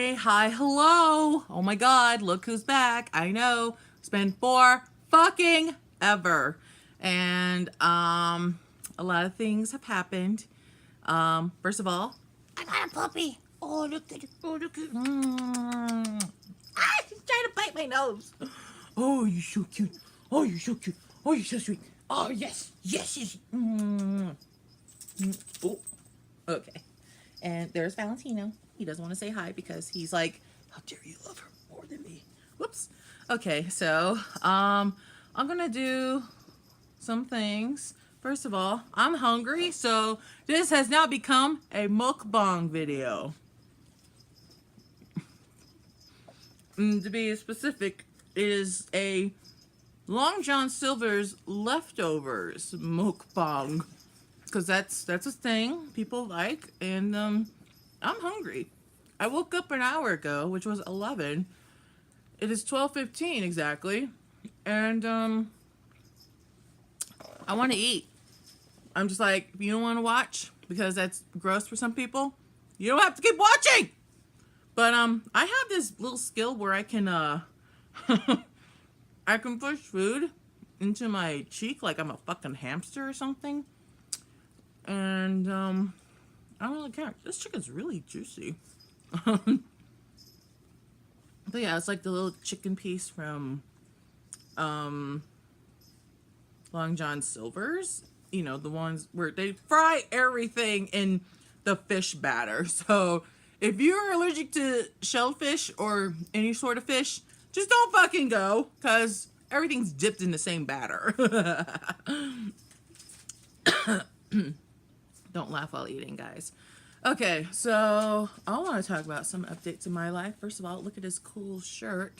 say hi hello. Oh my god, look who's back. I know. It's been for fucking ever. And a lot of things have happened. First of all, I got a puppy. Oh, look at it. Oh, look at it. Ah, she's trying to bite my nose. Oh, you're so cute. Oh, you're so cute. Oh, you're so sweet. Oh, yes. Yes, yes. Oh, okay. And there's Valentino. He doesn't want to say hi because he's like, how dare you love her more than me? Whoops. Okay, so I'm gonna do some things. First of all, I'm hungry, so this has now become a mukbang video. To be specific, it is a Long John Silver's leftovers mukbang, because that's a thing people like, and I'm hungry. I woke up an hour ago, which was 11. It is 12:15 exactly, and I want to eat. I'm just like, if you don't want to watch because that's gross for some people, you don't have to keep watching. But I have this little skill where I can I can push food into my cheek like I'm a fucking hamster or something. And I don't really care. This chicken's really juicy. But yeah, it's like the little chicken piece from Long John Silver's. You know, the ones where they fry everything in the fish batter. So if you're allergic to shellfish or any sort of fish, just don't fucking go, because everything's dipped in the same batter. Don't laugh while eating, guys. Okay, so I want to talk about some updates in my life. First of all, look at this cool shirt.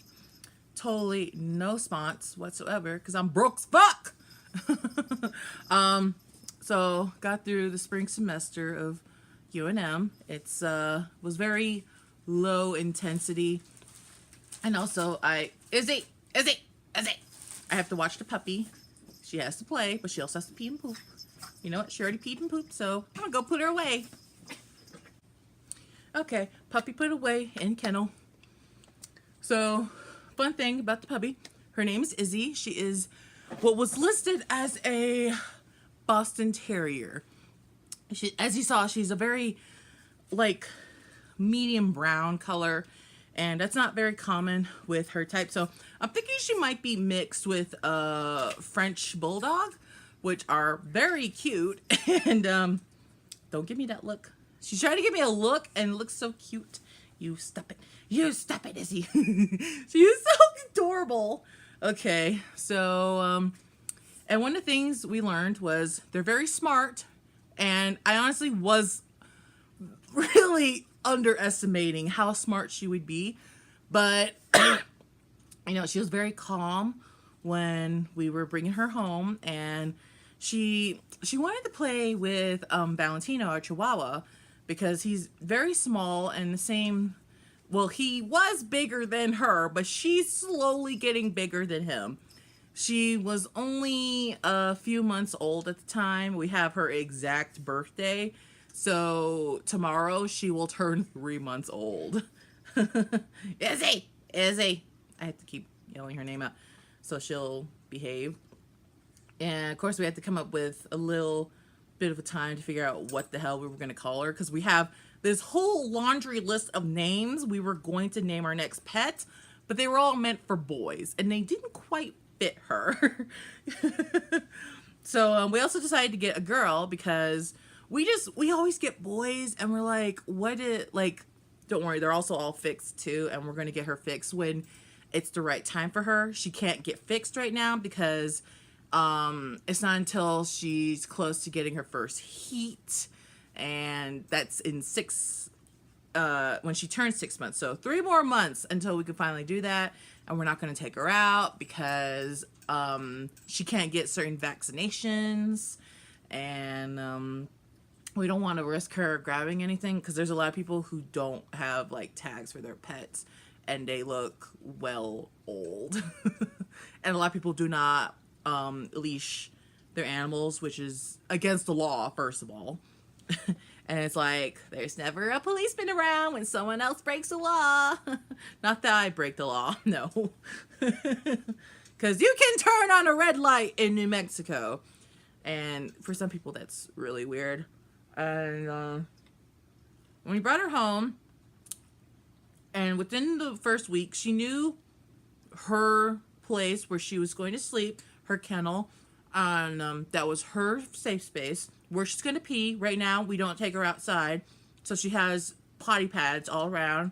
Totally no spons whatsoever, because I'm broke as fuck. So got through the spring semester of UNM. It's was very low intensity, and also Izzy, I have to watch the puppy. She has to play, but she also has to pee and poop. You know what? She already peed and pooped, so I'm gonna go put her away. Okay, puppy put away in kennel. So, fun thing about the puppy, her name is Izzy. She is what was listed as a Boston Terrier. She, as you saw, she's a very, like, medium brown color, and that's not very common with her type. So I'm thinking she might be mixed with a French Bulldog, which are very cute. And don't give me that look. She's trying to give me a look and looks so cute. You stop it. You stop it, Izzy. She is so adorable. Okay, so and one of the things we learned was they're very smart, and I honestly was really underestimating how smart she would be, but you know, she was very calm when we were bringing her home, and she wanted to play with Valentino, our Chihuahua, because he's very small and the same. Well, he was bigger than her, but she's slowly getting bigger than him. She was only a few months old at the time. We have her exact birthday. So tomorrow she will turn 3 months old. Izzy! Izzy! I have to keep yelling her name out so she'll behave. And of course we had to come up with a little bit of a time to figure out what the hell we were going to call her, because we have this whole laundry list of names we were going to name our next pet, but they were all meant for boys and they didn't quite fit her. So we also decided to get a girl because we always get boys and we're like, don't worry, they're also all fixed too, and we're going to get her fixed when it's the right time for her. She can't get fixed right now because it's not until she's close to getting her first heat, and that's in when she turns 6 months. So 3 more months until we can finally do that, and we're not going to take her out because she can't get certain vaccinations, and we don't want to risk her grabbing anything, because there's a lot of people who don't have like tags for their pets and they look well old. And a lot of people do not leash their animals, which is against the law, first of all. And it's like, there's never a policeman around when someone else breaks the law. Not that I break the law, no. Because you can turn on a red light in New Mexico. And for some people, that's really weird. And when we brought her home, and within the first week, she knew her place where she was going to sleep, her kennel, that was her safe space, where she's going to pee. Right now, we don't take her outside, so she has potty pads all around,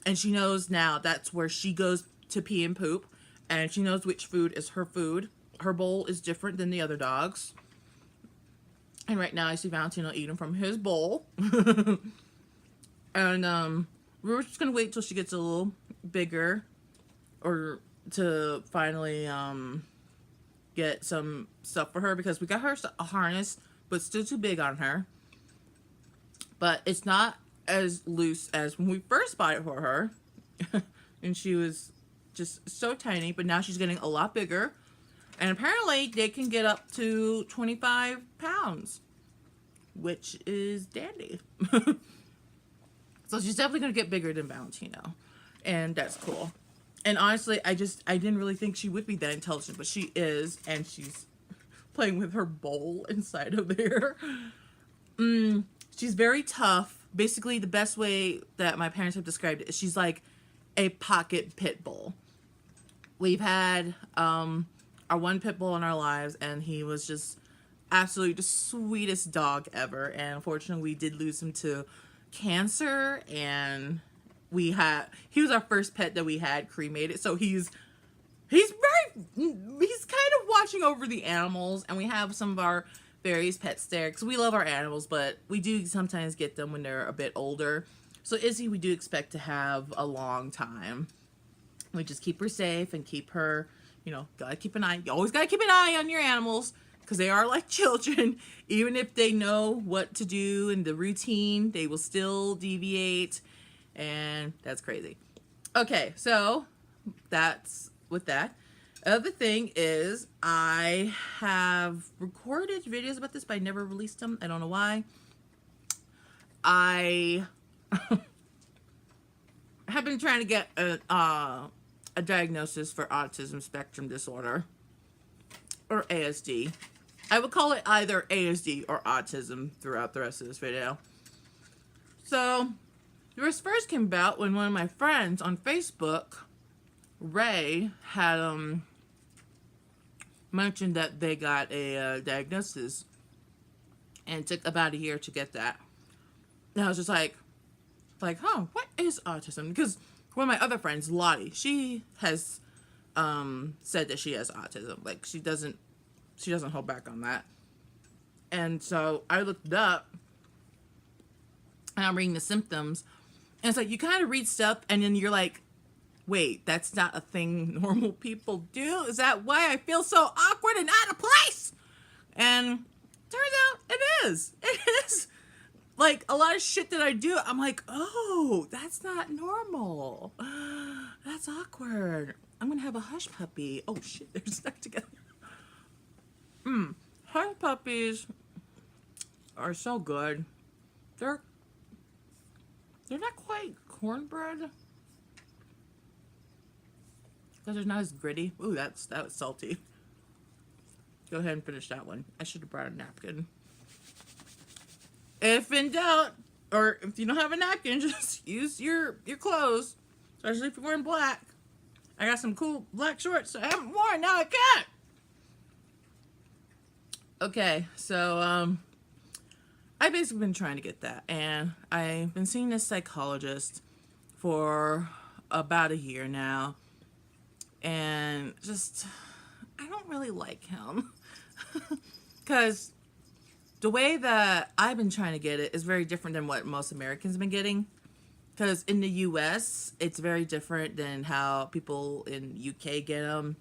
and she knows now that's where she goes to pee and poop, and she knows which food is her food. Her bowl is different than the other dogs, and right now I see Valentino eating from his bowl. And we were just going to wait till she gets a little bigger, or to finally get some stuff for her, because we got her a harness, but still too big on her. But it's not as loose as when we first bought it for her. And she was just so tiny, but now she's getting a lot bigger. And apparently they can get up to 25 pounds, which is dandy. So she's definitely going to get bigger than Valentino. And that's cool. And honestly, I didn't really think she would be that intelligent, but she is, and she's playing with her bowl inside of there. She's very tough. Basically, the best way that my parents have described it is she's like a pocket pit bull. We've had our one pit bull in our lives, and he was just absolutely the sweetest dog ever. And unfortunately, we did lose him to cancer, and he was our first pet that we had cremated, so he's kind of watching over the animals, and we have some of our various pets there because we love our animals, but we do sometimes get them when they're a bit older. So Izzy, we do expect to have a long time. We just keep her safe and keep her, gotta keep an eye. You always gotta keep an eye on your animals, because they are like children. Even if they know what to do and the routine, they will still deviate, and that's crazy. Okay, so that's with that. Other thing is, I have recorded videos about this, but I never released them. I don't know why. I have been trying to get a diagnosis for autism spectrum disorder, or ASD. I would call it either ASD or autism throughout the rest of this video. So, this first came about when one of my friends on Facebook, Ray, had mentioned that they got a diagnosis, and it took about a year to get that. And I was just like, huh, what is autism? Because one of my other friends, Lottie, she has said that she has autism. Like, she doesn't hold back on that. And so I looked it up, and I'm reading the symptoms, and it's like, you kind of read stuff, and then you're like, wait, that's not a thing normal people do? Is that why I feel so awkward and out of place? And turns out it is. It is. Like, a lot of shit that I do, I'm like, oh, that's not normal. That's awkward. I'm going to have a hush puppy. Oh, shit, they're stuck together. Hush puppies are so good. They're not quite cornbread, because they're not as gritty. Ooh, that was salty. Go ahead and finish that one. I should have brought a napkin. If in doubt, or if you don't have a napkin, just use your clothes, especially if you're wearing black. I got some cool black shorts I haven't worn, now I can't. Okay, so I've basically been trying to get that, and I've been seeing this psychologist for about a year now, and just, I don't really like him, because the way that I've been trying to get it is very different than what most Americans have been getting. Because in the U.S., it's very different than how people in UK get them,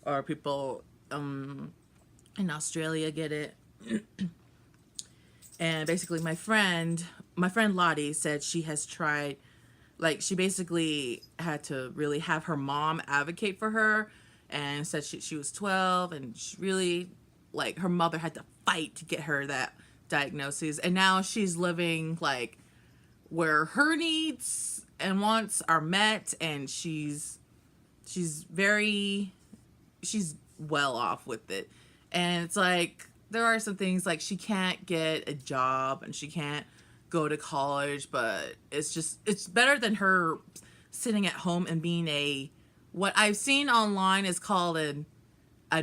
or people in Australia get it. And basically, my friend Lottie said she has tried, like, she basically had to really have her mom advocate for her, and said she was 12, and she really, like, her mother had to fight to get her that diagnoses, and now she's living like where her needs and wants are met, and she's very she's well off with it. And it's like there are some things like she can't get a job and she can't go to college, but it's better than her sitting at home and being what I've seen online is called a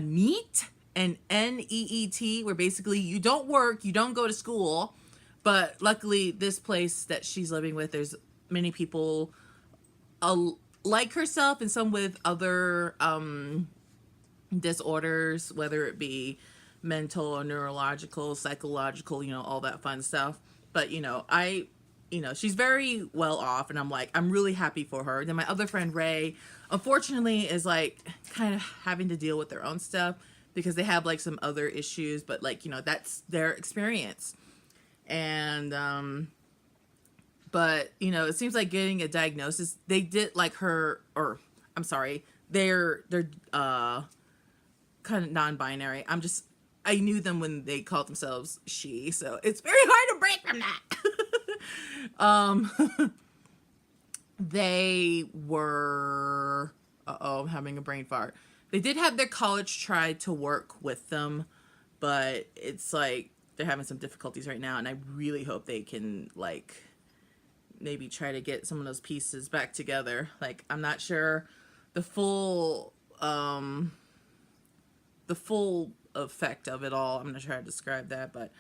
NEET, an NEET, where basically you don't work, you don't go to school. But luckily this place that she's living with, there's many people like herself and some with other disorders, whether it be mental or neurological, psychological, all that fun stuff. But she's very well off, and I'm really happy for her. Then my other friend Ray, unfortunately, is like kind of having to deal with their own stuff because they have like some other issues, but that's their experience. And but it seems like getting a diagnosis, they did like they're kind of non-binary. I knew them when they called themselves she, so it's very hard to break from that. They were, I'm having a brain fart. They did have their college try to work with them, but it's like they're having some difficulties right now, and I really hope they can like maybe try to get some of those pieces back together. Like, I'm not sure the full effect of it all. I'm gonna try to describe that, but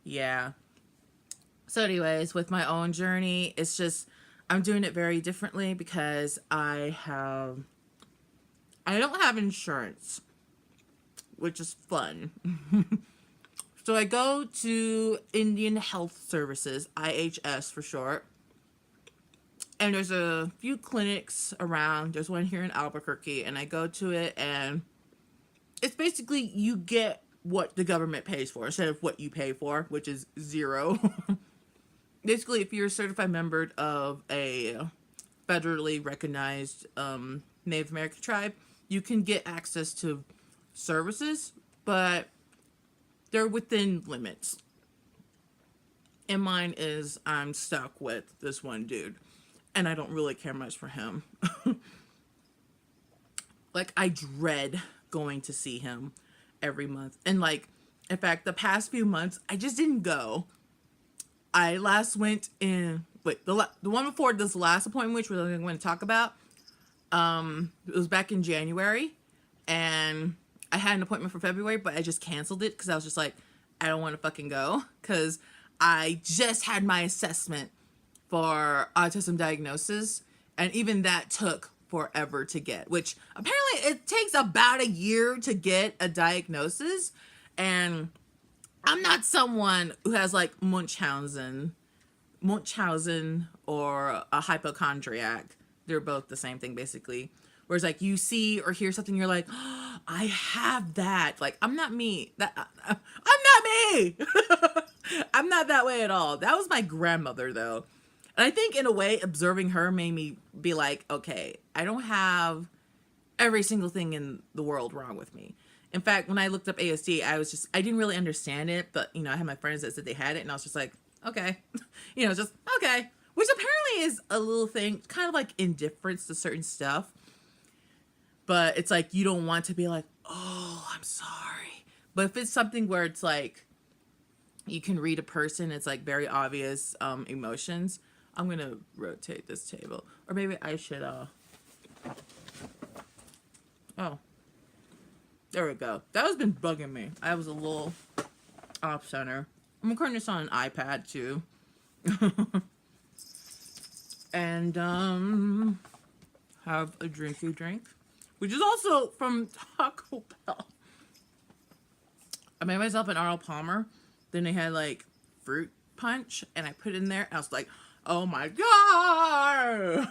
yeah. So anyways, with my own journey, it's just I'm doing it very differently because I don't have insurance, which is fun. So I go to Indian Health Services, IHS for short, and there's a few clinics around. There's one here in Albuquerque, and I go to it, and it's basically you get what the government pays for instead of what you pay for, which is zero. Basically, if you're a certified member of a federally recognized Native American tribe, you can get access to services, but they're within limits. And mine is I'm stuck with this one dude, and I don't really care much for him. Like, I dread going to see him every month. And like, in fact, the past few months, I just didn't go. I last went in, the one before this last appointment, which we're going to talk about, it was back in January, and I had an appointment for February, but I just canceled it because I was just like, I don't want to fucking go, because I just had my assessment for autism diagnosis, and even that took forever to get, which apparently it takes about a year to get a diagnosis. And I'm not someone who has like Munchausen or a hypochondriac. They're both the same thing basically. Whereas like you see or hear something, you're like, oh, I have that. Like, I'm not me. I'm not me. I'm not that way at all. That was my grandmother though. And I think in a way, observing her made me be like, okay, I don't have every single thing in the world wrong with me. In fact, when I looked up ASD, I didn't really understand it, but I had my friends that said they had it, and I was just like, okay, just okay. Which apparently is a little thing, kind of like indifference to certain stuff. But it's like, you don't want to be like, oh, I'm sorry. But if it's something where it's like, you can read a person, it's like very obvious emotions. I'm going to rotate this table. Or maybe I should, oh. There we go. That has been bugging me. I was a little off center. I'm recording this on an iPad too. And, have a drinky drink, which is also from Taco Bell. I made myself an Arnold Palmer. Then they had like fruit punch, and I put it in there, and I was like, oh my God.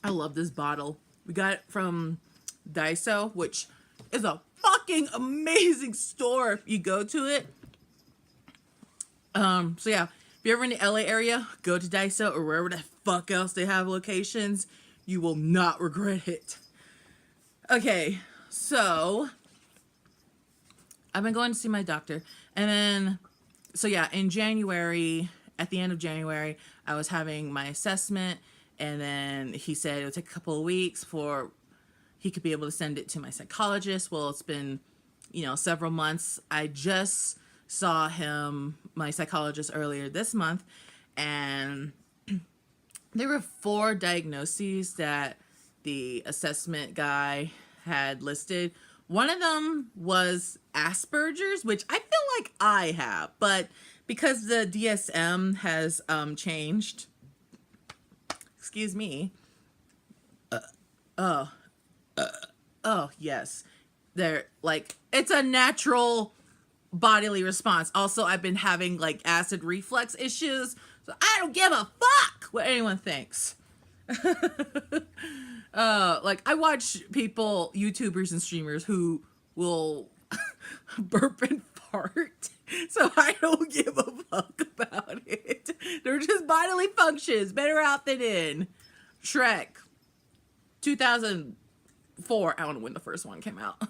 I love this bottle. We got it from Daiso, which is a fucking amazing store if you go to it. So yeah, if you're ever in the LA area, go to Daiso or wherever the fuck else they have locations. You will not regret it. Okay, So I've been going to see my doctor, and then, so yeah, in January, at the end of January, I was having my assessment, and then he said it would take a couple of weeks for he could be able to send it to my psychologist. Well, it's been, several months. I just saw my psychologist, earlier this month, and there were 4 diagnoses that the assessment guy had listed. One of them was Asperger's, which I feel like I have, but because the DSM has changed, excuse me. Oh yes, they're like, it's a natural bodily response. Also, I've been having like acid reflux issues, so I don't give a fuck what anyone thinks. Like, I watch people, YouTubers and streamers, who will burp and fart, so I don't give a fuck about it. They're just bodily functions, better out than in. Shrek 2004, I don't know when the first one came out.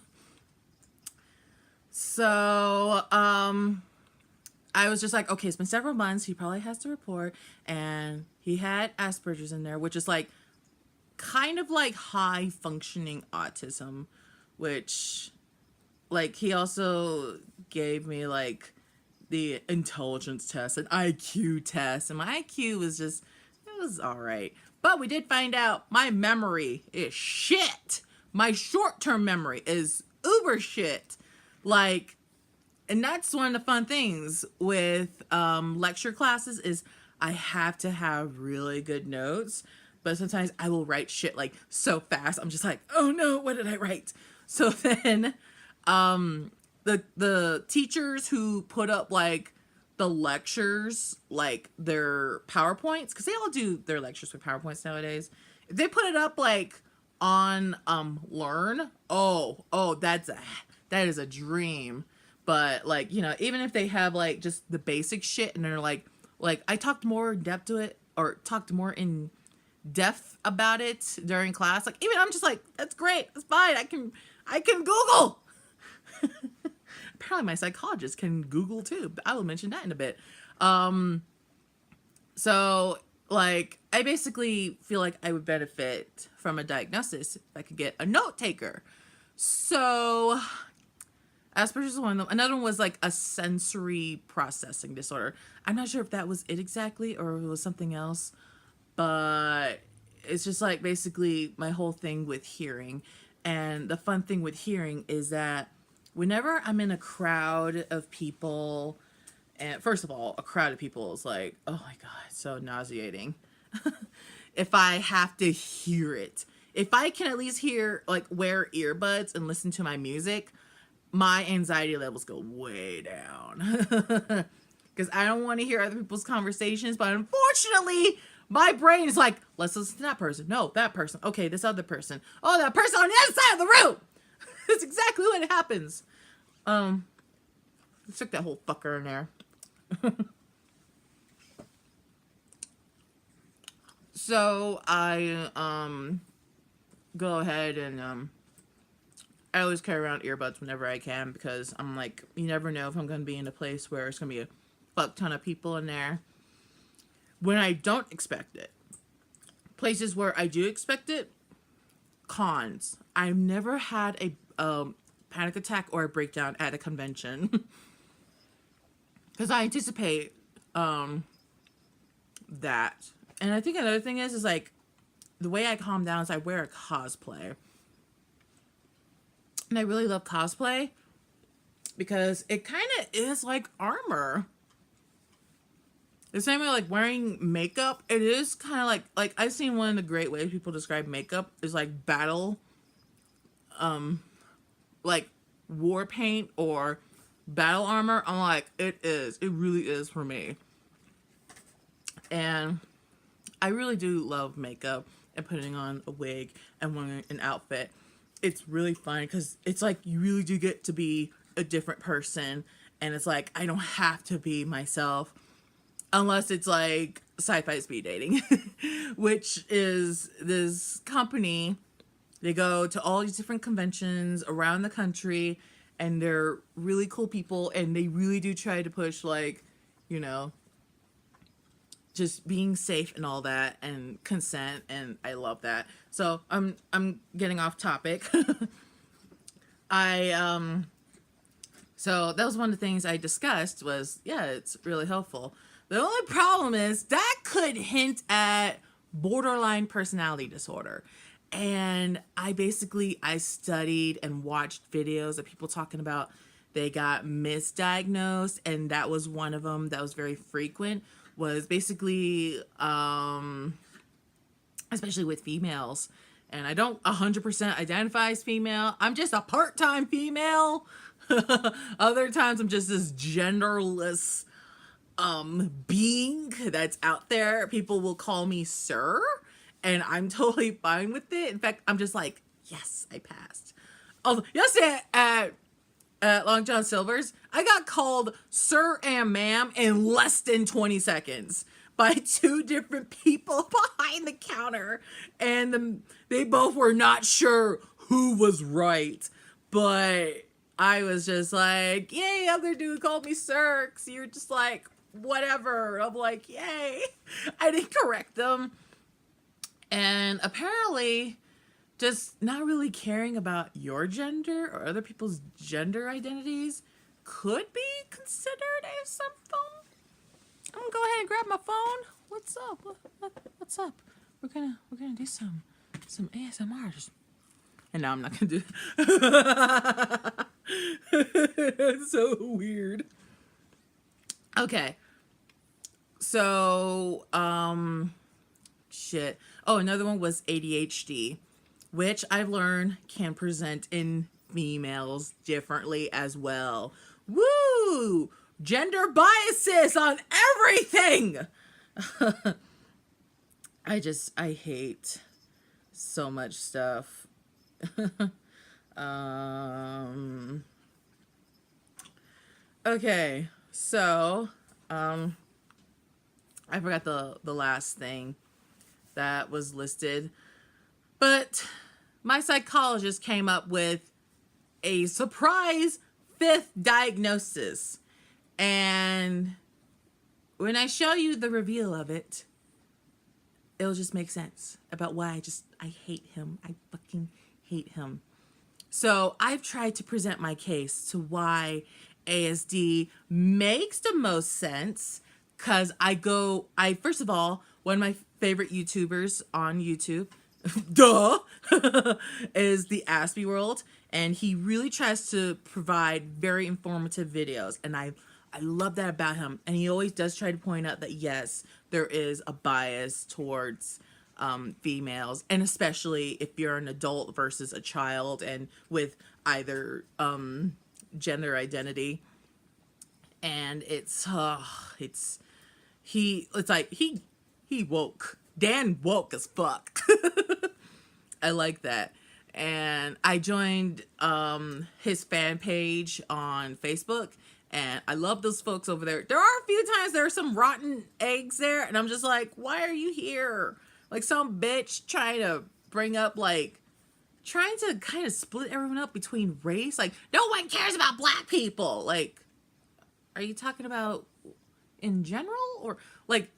So I was just like, okay, it's been several months, he probably has to report. And he had Asperger's in there, which is like kind of like high functioning autism, which, like, he also gave me like the intelligence test and IQ test, and my IQ was just, it was all right. But we did find out my memory is shit. My short-term memory is uber shit. Like, and that's one of the fun things with lecture classes is I have to have really good notes, but sometimes I will write shit like so fast. I'm just like, oh no, what did I write? So then the teachers who put up like the lectures, like their PowerPoints, because they all do their lectures with PowerPoints nowadays. If they put it up like on Learn, that is a dream. But like, even if they have like just the basic shit and they're like I talked more in depth to it, or talked more in depth about it during class, like, even I'm just like, that's great, that's fine, I can Google. Apparently my psychologist can Google too, but I will mention that in a bit. So like, I basically feel like I would benefit from a diagnosis if I could get a note taker. So Asperger's is one of them. Another one was like a sensory processing disorder. I'm not sure if that was it exactly or if it was something else, but it's just like basically my whole thing with hearing. And the fun thing with hearing is that whenever I'm in a crowd of people, and first of all, a crowd of people is like, oh my God, so nauseating. If I have to hear it, if I can at least hear, like, wear earbuds and listen to my music, my anxiety levels go way down. Because I don't want to hear other people's conversations, but unfortunately, my brain is like, let's listen to that person. No, that person. Okay, this other person. Oh, that person on the other side of the room. That's exactly what happens. Stick that whole fucker in there. So I go ahead and I always carry around earbuds whenever I can, because I'm like, you never know if I'm going to be in a place where it's going to be a fuck ton of people in there when I don't expect it. Places where I do expect it, cons. I've never had a panic attack or a breakdown at a convention because I anticipate that. And I think another thing is like, the way I calm down is I wear a cosplay. And I really love cosplay because it kind of is like armor. The same way like wearing makeup, it is kind of like I've seen one of the great ways people describe makeup is like battle, like war paint or battle armor. I'm like, it really is for me. And I really do love makeup and putting on a wig and wearing an outfit. It's really fun because it's like you really do get to be a different person, and it's like I don't have to be myself unless it's like sci-fi speed dating, which is this company They go to all these different conventions around the country, and they're really cool people, and they really do try to push, like, you know, just being safe and all that, and consent, and I love that. So I'm getting off topic. So that was one of the things I discussed was, yeah, it's really helpful. The only problem is that could hint at borderline personality disorder. And I studied and watched videos of people talking about they got misdiagnosed, and that was one of them that was very frequent, was basically, especially with females. And I don't 100% identify as female. I'm just a part-time female. Other times I'm just this genderless being that's out there. People will call me sir, and I'm totally fine with it. In fact, I'm just like, yes, I passed. Oh, yesterday at Long John Silver's, I got called sir and ma'am in less than 20 seconds by two different people behind the counter, and they both were not sure who was right, but I was just like, yay, other dude called me sir, because you're just like, whatever. I'm like, yay. I didn't correct them. And apparently, just not really caring about your gender or other people's gender identities could be considered as something. I'm gonna go ahead and grab my phone. What's up? What's up? We're gonna do some ASMRs. And now I'm not gonna do it. It's so weird. Okay. So, shit. Oh, another one was ADHD, which I've learned can present in females differently as well. Woo! Gender biases on everything! I hate so much stuff. Okay, so, I forgot the last thing that was listed, but my psychologist came up with a surprise 5th diagnosis. And when I show you the reveal of it, it'll just make sense about why I hate him. I fucking hate him. So I've tried to present my case to why ASD makes the most sense, because first of all, one of my favorite YouTubers on YouTube, duh, is the Aspie World, and he really tries to provide very informative videos, and I love that about him. And he always does try to point out that yes, there is a bias towards females, and especially if you're an adult versus a child, and with either gender identity. And it's like he woke. Dan woke as fuck. I like that. And I joined his fan page on Facebook, and I love those folks over there. There are a few times there are some rotten eggs there, and I'm just like, why are you here? Like some bitch trying to kind of split everyone up between race. Like, no one cares about black people. Like, are you talking about in general? Or like,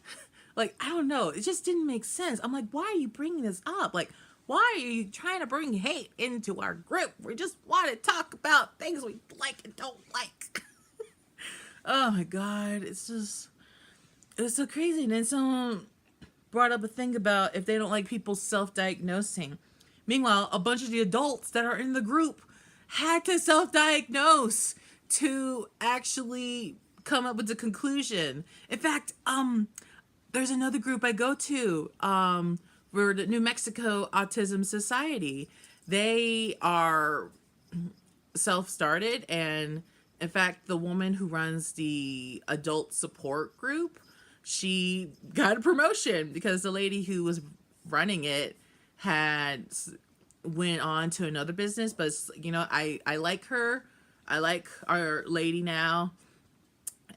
I don't know. It just didn't make sense. I'm like, why are you bringing this up? Like, why are you trying to bring hate into our group? We just want to talk about things we like and don't like. Oh my God. It's so crazy. And then someone brought up a thing about if they don't like people self-diagnosing. Meanwhile, a bunch of the adults that are in the group had to self-diagnose to actually come up with the conclusion. In fact, there's another group I go to, for the New Mexico Autism Society. They are self-started, and in fact, the woman who runs the adult support group, she got a promotion because the lady who was running it went on to another business. But you know, I like her. I like our lady now,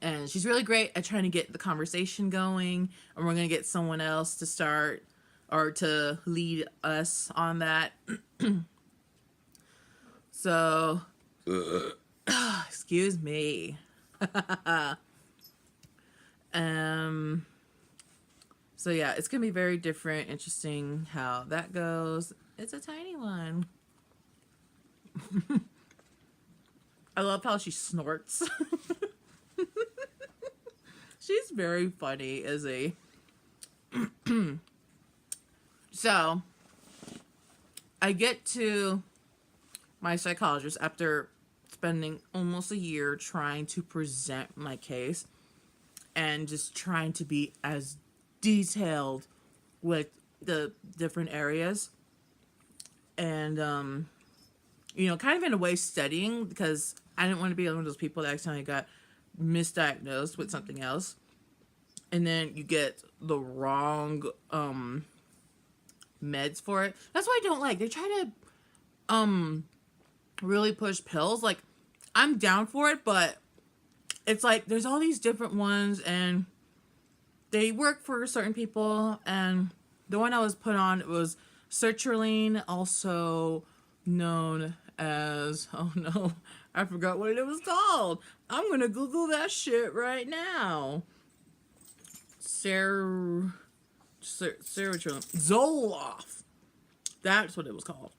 and she's really great at trying to get the conversation going. And we're gonna get someone else to start or to lead us on that. So, excuse me. um, so yeah, it's gonna be very different, interesting how that goes. It's a tiny one. I love how she snorts. She's very funny, Izzy. So, I get to my psychologist after spending almost a year trying to present my case and just trying to be as detailed with the different areas. And, kind of in a way studying, because I didn't want to be one of those people that accidentally got misdiagnosed with something else. And then you get the wrong meds for it. That's why I don't like. They try to really push pills. Like, I'm down for it, but it's like there's all these different ones and they work for certain people. And the one I was put on was sertraline, also known as, oh no, I forgot what it was called. I'm gonna Google that shit right now. Sertraline. Zoloft. That's what it was called.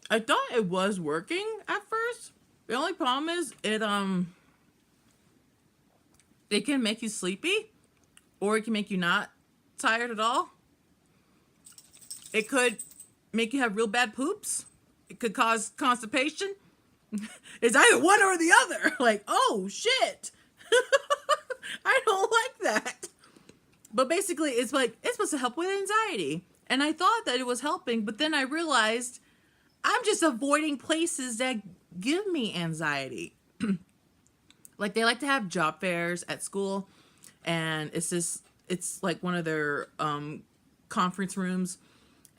I thought it was working at first. The only problem is it can make you sleepy, or it can make you not tired at all. It could make you have real bad poops. It could cause constipation. It's either one or the other. Like, oh shit. I don't like that. But basically, it's like, it's supposed to help with anxiety. And I thought that it was helping, but then I realized I'm just avoiding places that give me anxiety. Like, they like to have job fairs at school, and it's like one of their conference rooms,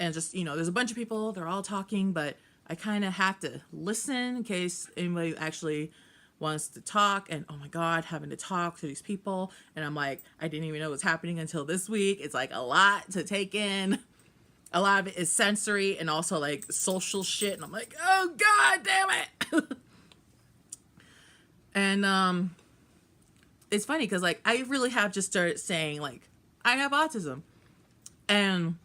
and just, there's a bunch of people, they're all talking, but I kind of have to listen in case anybody actually wants to talk. And oh my god, having to talk to these people, and I'm like, I didn't even know what's happening until this week. It's like a lot to take in. A lot of it is sensory and also like social shit, and I'm like, oh god damn it. And it's funny because, like, I really have just started saying, like, I have autism. And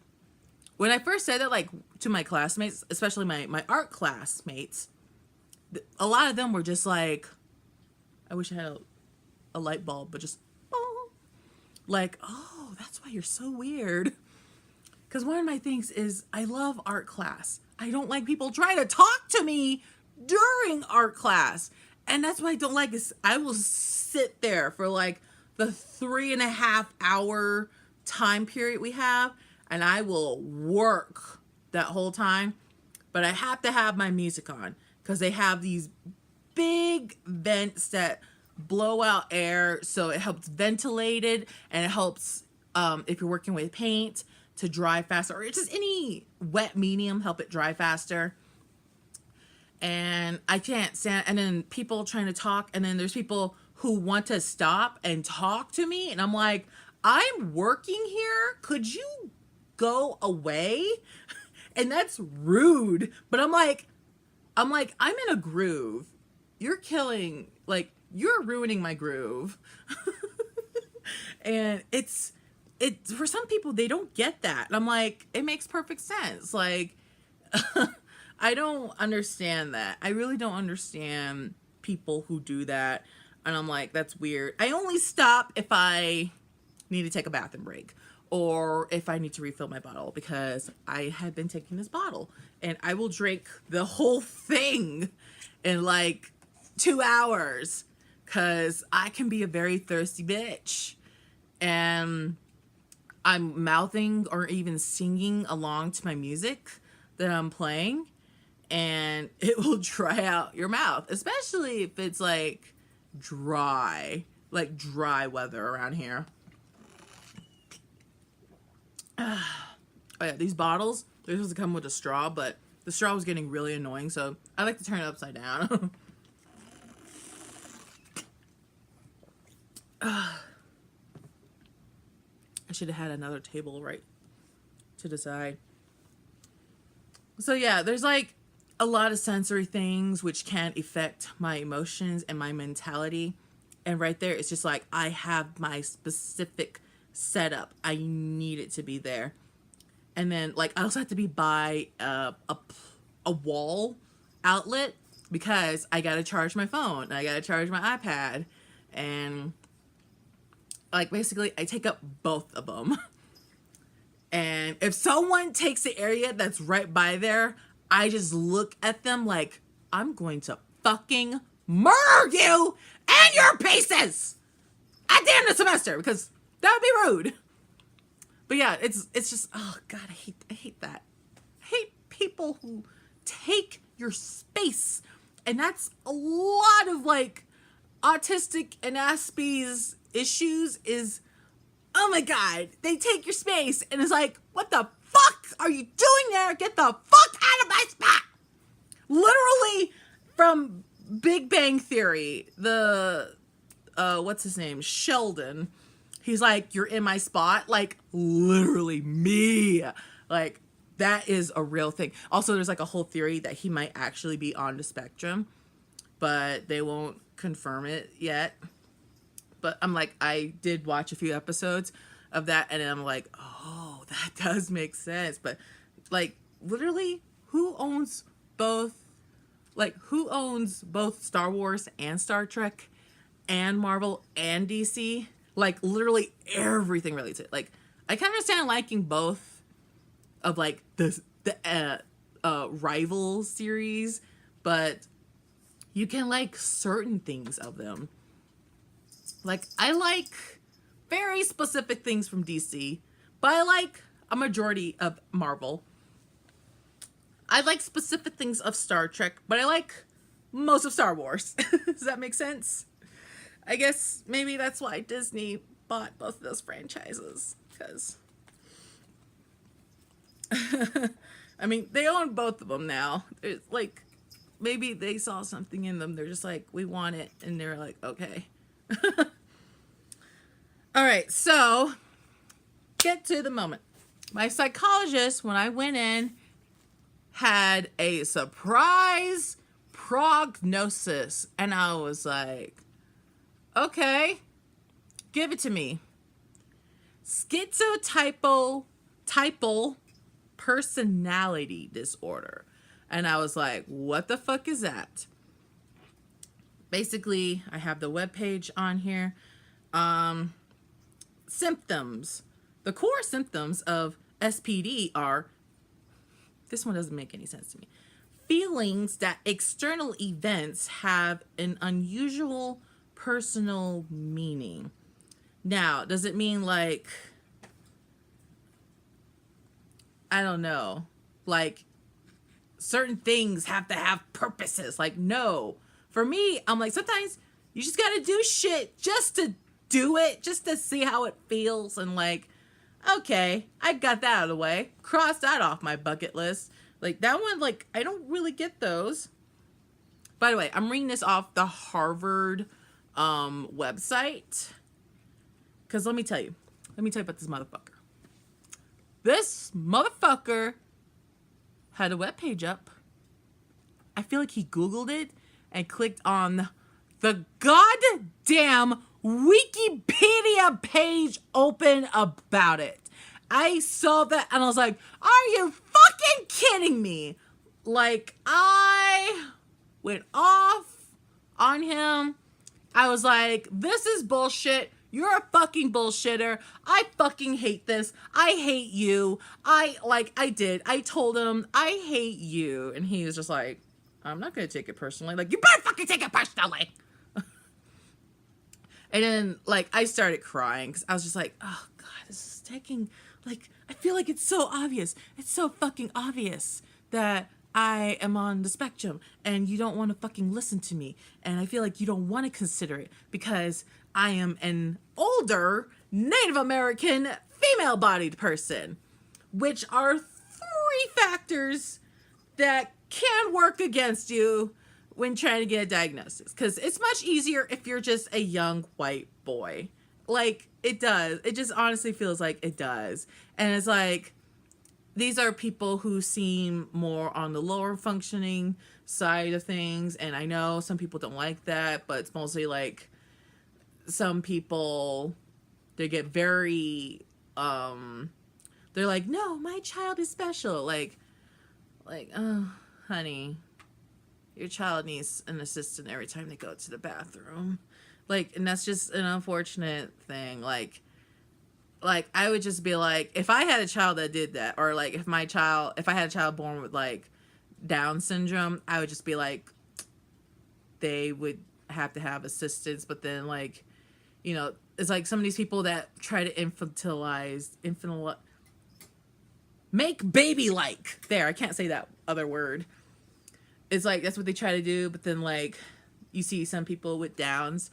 when I first said that, like, to my classmates, especially my art classmates, a lot of them were just like, I wish I had a light bulb, but just, oh, like, oh, that's why you're so weird. Because one of my things is I love art class. I don't like people trying to talk to me during art class. And that's what I don't like, is I will sit there for like the 3.5 hour time period we have, and I will work that whole time. But I have to have my music on because they have these big vents that blow out air, so it helps ventilate it, and it helps if you're working with paint to dry faster, or just any wet medium, help it dry faster. And I can't stand, and then people trying to talk, and then there's people who want to stop and talk to me, and I'm like, I'm working here, could you go away? And that's rude. But I'm like, I'm in a groove. You're killing, like, you're ruining my groove. And it for some people, they don't get that. And I'm like, it makes perfect sense. Like, I don't understand that. I really don't understand people who do that. And I'm like, that's weird. I only stop if I need to take a bathroom break, or if I need to refill my bottle, because I had been taking this bottle, and I will drink the whole thing in like 2 hours, because I can be a very thirsty bitch. And I'm mouthing or even singing along to my music that I'm playing, and it will dry out your mouth, especially if it's like dry weather around here. Oh yeah, these bottles, they're supposed to come with a straw, but the straw was getting really annoying, so I like to turn it upside down. I should have had another table right to decide. So yeah, there's like a lot of sensory things which can affect my emotions and my mentality. And right there, it's just like I have my specific setup. I need it to be there. And then like I also have to be by a wall outlet because I gotta charge my phone and I gotta charge my iPad, and like basically I take up both of them. And if someone takes the area that's right by there, I just look at them like I'm going to fucking murder you and your pieces at the end of the semester, because that would be rude. But yeah, it's just, oh god, I hate that. I hate people who take your space. And that's a lot of like autistic and Aspie's issues is, oh my god, they take your space and it's like, what the fuck are you doing there? Get the fuck out of my spot. Literally from Big Bang Theory, the what's his name? Sheldon. He's like, you're in my spot. Like, literally me. Like, that is a real thing. Also, there's like a whole theory that he might actually be on the spectrum, but they won't confirm it yet. But I'm like, I did watch a few episodes of that, and I'm like, oh, that does make sense. But like, literally, who owns both? Like, who owns both Star Wars and Star Trek and Marvel and DC? Like, literally everything relates to it. Like, I can understand liking both of like the rival series, but you can like certain things of them. Like, I like very specific things from DC, but I like a majority of Marvel. I like specific things of Star Trek, but I like most of Star Wars. Does that make sense? I guess maybe that's why Disney bought both of those franchises, because I mean, they own both of them now. It's like, maybe they saw something in them. They're just like, we want it. And they're like, okay. All right, so get to the moment. My psychologist, when I went in, had a surprise prognosis. And I was like, okay, give it to me. Schizotypal personality disorder. And I was like, what the fuck is that? Basically, I have the webpage on here. Symptoms. The core symptoms of SPD are, this one doesn't make any sense to me. Feelings that external events have an unusual personal meaning. Now, does it mean like, I don't know, like certain things have to have purposes? Like, no. For me, I'm like, sometimes you just gotta do shit just to do it, just to see how it feels. And like, okay, I got that out of the way. Cross that off my bucket list. Like, that one, like, I don't really get those. By the way, I'm reading this off the Harvard website. Because let me tell you about this motherfucker. This motherfucker had a webpage up. I feel like he Googled it and clicked on the goddamn Wikipedia page open about it. I saw that and I was like, are you fucking kidding me? Like, I went off on him. I was like, this is bullshit. You're a fucking bullshitter. I fucking hate this. I hate you. I told him, I hate you. And he was just like, I'm not going to take it personally. Like, you better fucking take it personally. And then, like, I started crying because I was just like, oh, God, this is taking, like, I feel like it's so obvious. It's so fucking obvious that I am on the spectrum and you don't want to fucking listen to me. And I feel like you don't want to consider it because I am an older Native American female-bodied person, which are 3 factors that can work against you when trying to get a diagnosis. Because it's much easier if you're just a young white boy. Like, it does. It just honestly feels like it does. And it's like, these are people who seem more on the lower functioning side of things, and I know some people don't like that, but it's mostly like some people, they get very they're like, no, my child is special, like oh honey, your child needs an assistant every time they go to the bathroom, like, and that's just an unfortunate thing. Like I would just be like, if I had a child that did that, or like if I had a child born with like Down syndrome, I would just be like, they would have to have assistance. But then, like, you know, it's like some of these people that try to make baby like. There, I can't say that other word. It's like that's what they try to do, but then like you see some people with Downs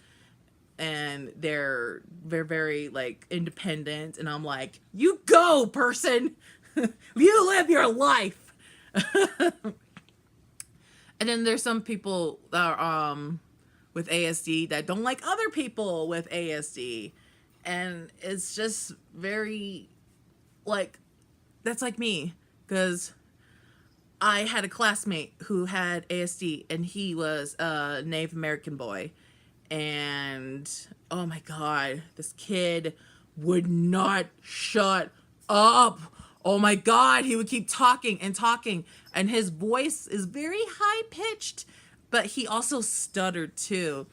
and they're very like independent, and I'm like, you go, person. You live your life. And then there's some people that are with ASD that don't like other people with ASD, and it's just very like, that's like me, because I had a classmate who had ASD, and he was a Native American boy, and oh my god, this kid would not shut up. Oh my god, he would keep talking and talking, and his voice is very high pitched, but he also stuttered too.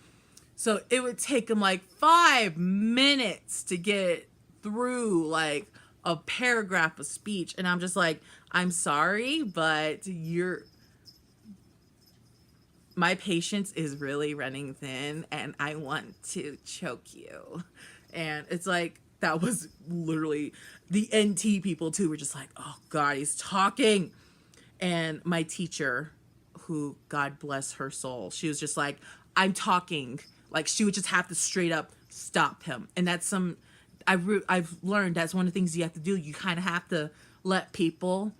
So it would take him like 5 minutes to get through like a paragraph of speech, and I'm just like, I'm sorry, but my patience is really running thin, and I want to choke you. And it's like, that was literally, the NT people too were just like, oh god, he's talking. And my teacher, who, God bless her soul, she was just like, I'm talking. Like, she would just have to straight up stop him. And that's I've learned that's one of the things you have to do. You kind of have to let people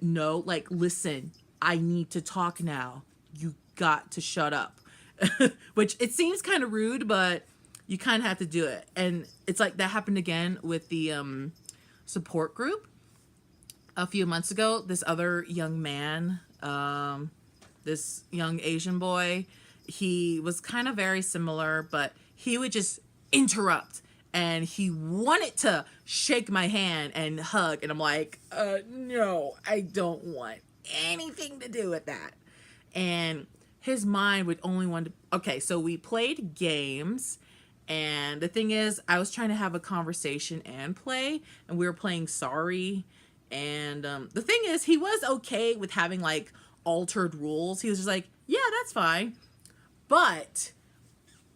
know, like, listen, I need to talk now. You got to shut up. Which it seems kind of rude, but you kind of have to do it. And it's like that happened again with the support group a few months ago. This other young man, this young Asian boy, he was kind of very similar, but he would just interrupt, and he wanted to shake my hand and hug, and I'm like, no, I don't want anything to do with that. And his mind would only want to, okay, so we played games, and the thing is, I was trying to have a conversation and play, and we were playing Sorry, and the thing is, he was okay with having like altered rules. He was just like, yeah, that's fine. But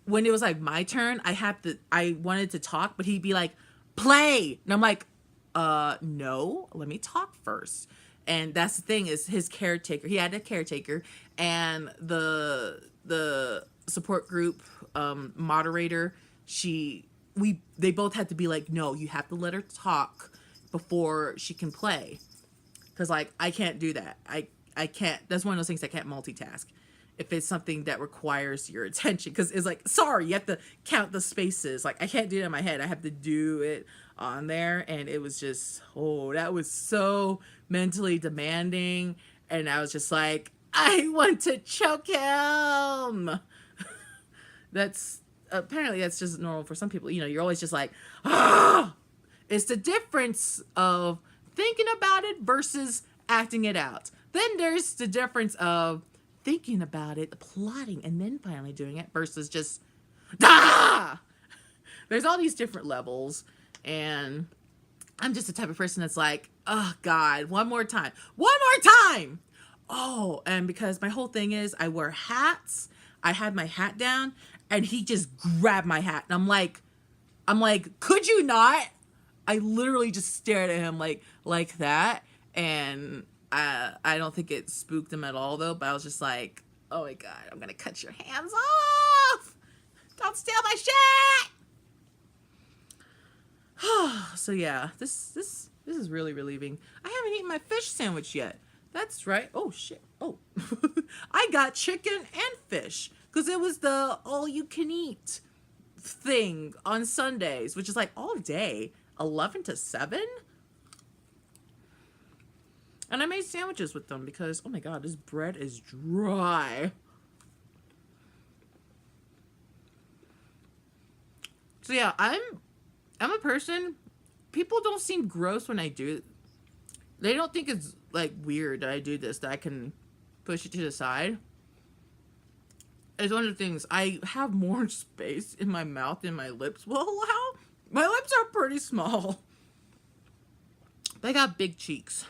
when it was like my turn, I wanted to talk, but he'd be like, play. And I'm like, no, let me talk first. And that's the thing, is his caretaker, he had a caretaker, and the support group moderator, they both had to be like, no, you have to let her talk before she can play. Because like, I can't do that. I can't, that's one of those things I can't multitask if it's something that requires your attention, because it's like, sorry, you have to count the spaces. Like, I can't do it in my head, I have to do it on there. And it was just, oh, that was so mentally demanding, and I was just like, I want to choke him. That's just normal for some people. You know, you're always just like, ah. It's the difference of thinking about it versus acting it out. Then there's the difference of thinking about it, plotting, and then finally doing it versus just, ah! There's all these different levels, and I'm just the type of person that's like, oh God, one more time. Oh, and because my whole thing is I wear hats, I had my hat down, and he just grabbed my hat, and I'm like, could you not? I literally just stared at him like that, and I don't think it spooked him at all though, but I was just like, oh my God, I'm gonna cut your hands off! Don't steal my shit! So yeah, this is really relieving. I haven't eaten my fish sandwich yet. That's right. Oh shit. Oh, I got chicken and fish because it was the all-you-can-eat thing on Sundays, which is like all day, 11 to 7. And I made sandwiches with them because, oh my god, this bread is dry. So yeah, I'm a person, people don't seem gross when I do. They don't think it's like weird that I do this, that I can push it to the side. It's one of the things, I have more space in my mouth than my lips will allow. My lips are pretty small. They got big cheeks.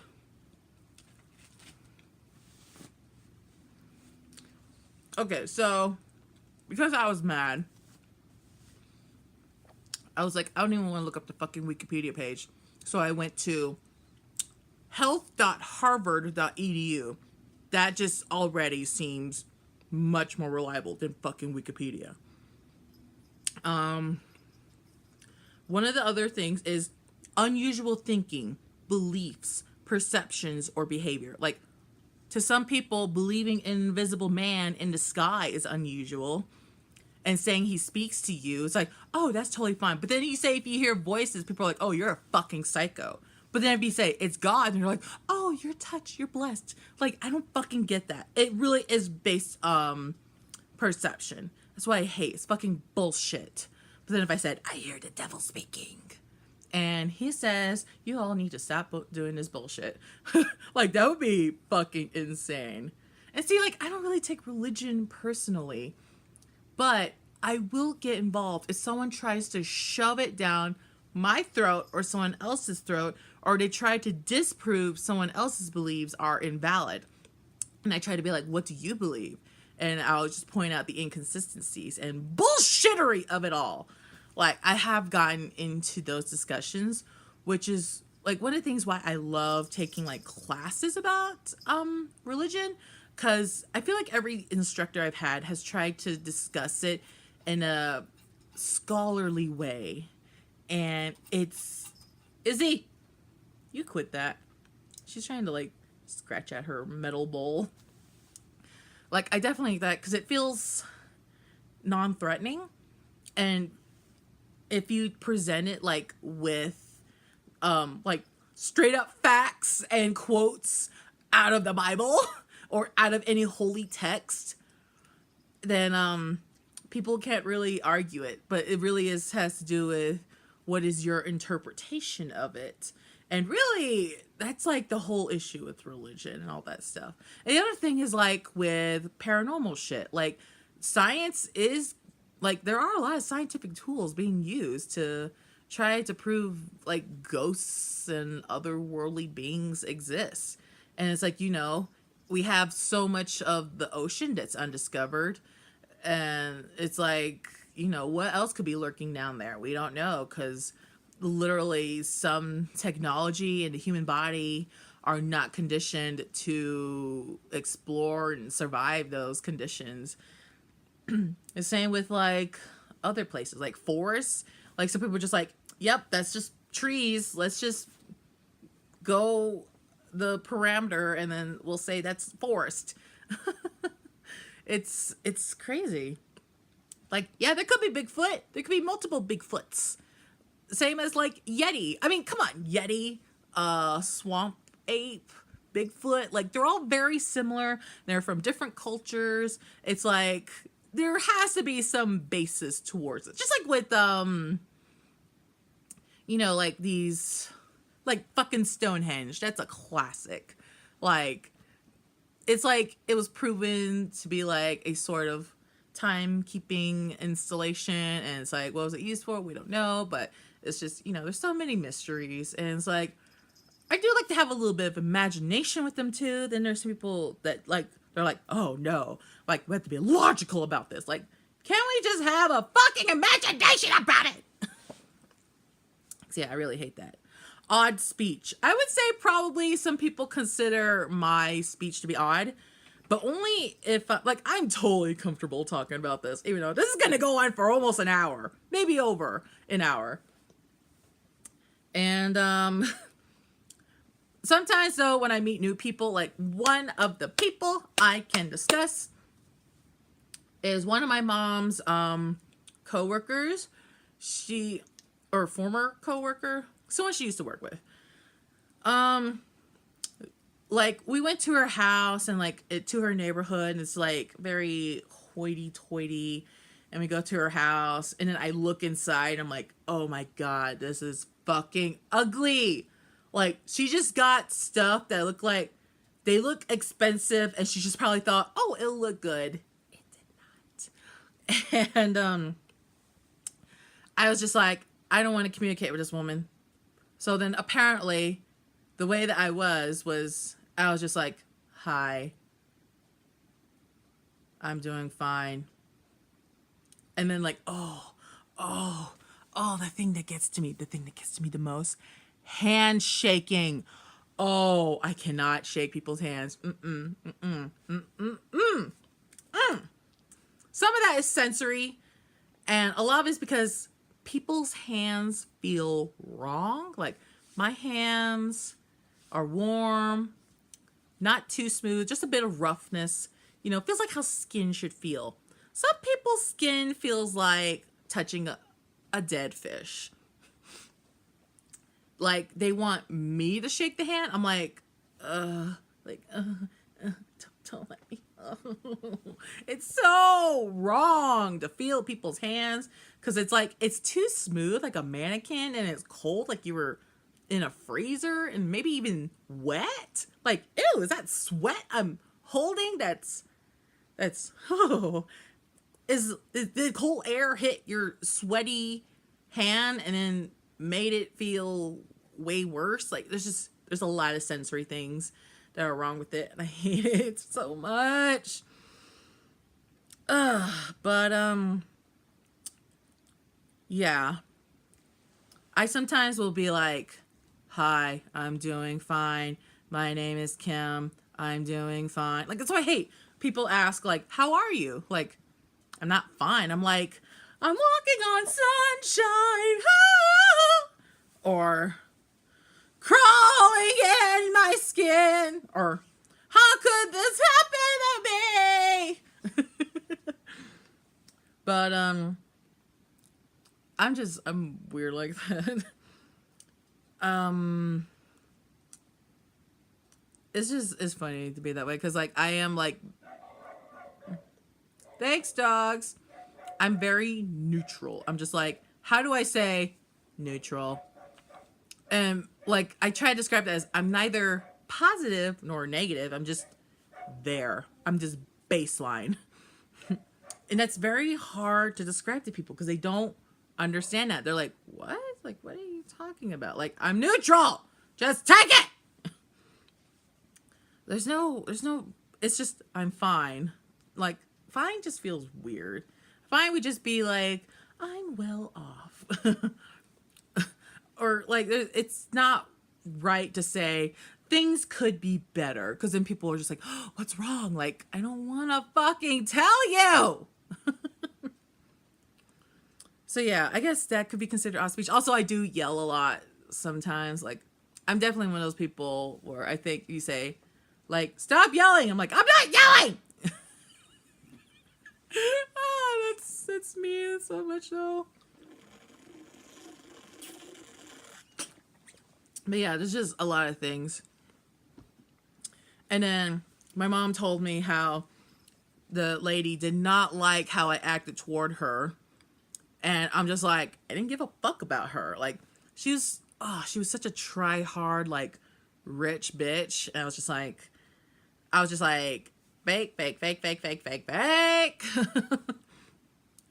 Okay, so because I was mad, I was like, I don't even want to look up the fucking Wikipedia page. So I went to health.harvard.edu. That just already seems much more reliable than fucking Wikipedia. One of the other things is unusual thinking, beliefs, perceptions, or behavior. Like, to some people, believing an invisible man in the sky is unusual. And saying he speaks to you, it's like, oh, that's totally fine. But then you say, if you hear voices, people are like, oh, you're a fucking psycho. But then if you say it's God, and you're like, oh, you're touched, you're blessed. Like, I don't fucking get that. It really is based perception. That's why I hate. It's fucking bullshit. But then if I said, I hear the devil speaking, and he says, you all need to stop doing this bullshit. Like, that would be fucking insane. And see, like, I don't really take religion personally, but I will get involved if someone tries to shove it down my throat or someone else's throat, or they try to disprove someone else's beliefs are invalid. And I try to be like, what do you believe? And I'll just point out the inconsistencies and bullshittery of it all. Like, I have gotten into those discussions, which is like one of the things why I love taking like classes about religion, because I feel like every instructor I've had has tried to discuss it in a scholarly way. And it's, Izzy, you quit that. She's trying to like scratch at her metal bowl. Like, I definitely that, because it feels non-threatening. And if you present it like with like straight up facts and quotes out of the Bible or out of any holy text, then people can't really argue it. But it really has to do with what is your interpretation of it. And really, that's like the whole issue with religion and all that stuff. And the other thing is like with paranormal shit, like science is like, there are a lot of scientific tools being used to try to prove like ghosts and otherworldly beings exist. And it's like, you know, we have so much of the ocean that's undiscovered. And it's like, you know, what else could be lurking down there? We don't know, because literally some technology in the human body are not conditioned to explore and survive those conditions. The same with like other places, like forests. Like, some people are just like, yep, that's just trees. Let's just go the parameter and then we'll say that's forest. It's crazy. Like, yeah, there could be Bigfoot. There could be multiple Bigfoots. Same as like Yeti. I mean, come on, Yeti, swamp ape, Bigfoot. Like, they're all very similar. They're from different cultures. It's like, there has to be some basis towards it. Just like with, you know, like these, like fucking Stonehenge. That's a classic. Like, it's like, it was proven to be like a sort of timekeeping installation. And it's like, what was it used for? We don't know. But it's just, you know, there's so many mysteries. And it's like, I do like to have a little bit of imagination with them too. Then there's some people that like, they're like, oh no, like, we have to be logical about this. Like, can't we just have a fucking imagination about it? So yeah, I really hate that. Odd speech. I would say probably some people consider my speech to be odd, but only if, like, I'm totally comfortable talking about this, even though this is going to go on for almost an hour, maybe over an hour. And, sometimes, though, when I meet new people, like, one of the people I can discuss is one of my mom's co-workers. Or former co-worker, someone she used to work with. like we went to her house and like to her neighborhood, and it's like very hoity-toity, and we go to her house, and then I look inside, and I'm like, oh my god, this is fucking ugly. Like, she just got stuff that look like they look expensive, and she just probably thought, oh, it'll look good. It did not. And I was just like, I don't want to communicate with this woman. So then apparently the way that I was I was just like, hi, I'm doing fine. And then like, the thing that gets to me, the most, handshaking. Oh, I cannot shake people's hands. Some of that is sensory, and a lot of it is because people's hands feel wrong. Like, my hands are warm, not too smooth, just a bit of roughness. You know, it feels like how skin should feel. Some people's skin feels like touching a dead fish. Like, they want me to shake the hand. I'm like, don't let me. It's so wrong to feel people's hands, because it's like, it's too smooth, like a mannequin, and it's cold, like you were in a freezer, and maybe even wet. Like, ew, is that sweat I'm holding? That's oh, is the cold air hit your sweaty hand and then made it feel way worse? Like, there's a lot of sensory things that are wrong with it, and I hate it so much. But yeah, I sometimes will be like, hi, I'm doing fine, my name is Kim, I'm doing fine. Like, that's what I hate. People ask, like, how are you? Like, I'm not fine. I'm like, I'm walking on sunshine, or crawling in my skin, or how could this happen to me? But I'm weird like that. It's funny to be that way, because like I am like, thanks dogs, I'm very neutral. I'm just like, how do I say neutral? And like, I try to describe that as, I'm neither positive nor negative. I'm just there. I'm just baseline. And that's very hard to describe to people, because they don't understand that. They're like, what? Like, what are you talking about? Like, I'm neutral. Just take it. There's no, it's just, I'm fine. Like, fine just feels weird. Fine would just be like, I'm well off. Or like, it's not right to say things could be better, because then people are just like, oh, what's wrong? Like, I don't want to fucking tell you. So yeah, I guess that could be considered off speech. Also, I do yell a lot sometimes. Like, I'm definitely one of those people where I think you say, like, stop yelling. I'm like, I'm not yelling. Oh, that's me so much though. But yeah, there's just a lot of things. And then my mom told me how the lady did not like how I acted toward her. And I'm just like, I didn't give a fuck about her. Like, she was such a try-hard, like, rich bitch. And I was just like, fake, fake, fake, fake, fake, fake, fake.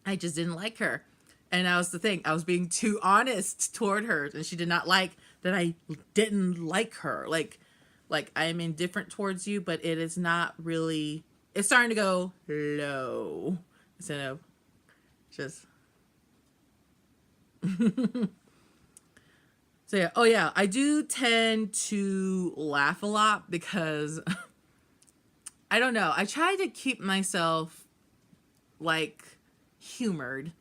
I just didn't like her. And that was the thing. I was being too honest toward her. And she did not like that I didn't like her. Like I am indifferent towards you, but it is not really, it's starting to go low. Instead of just... So yeah, oh yeah, I do tend to laugh a lot because I don't know, I try to keep myself like humored.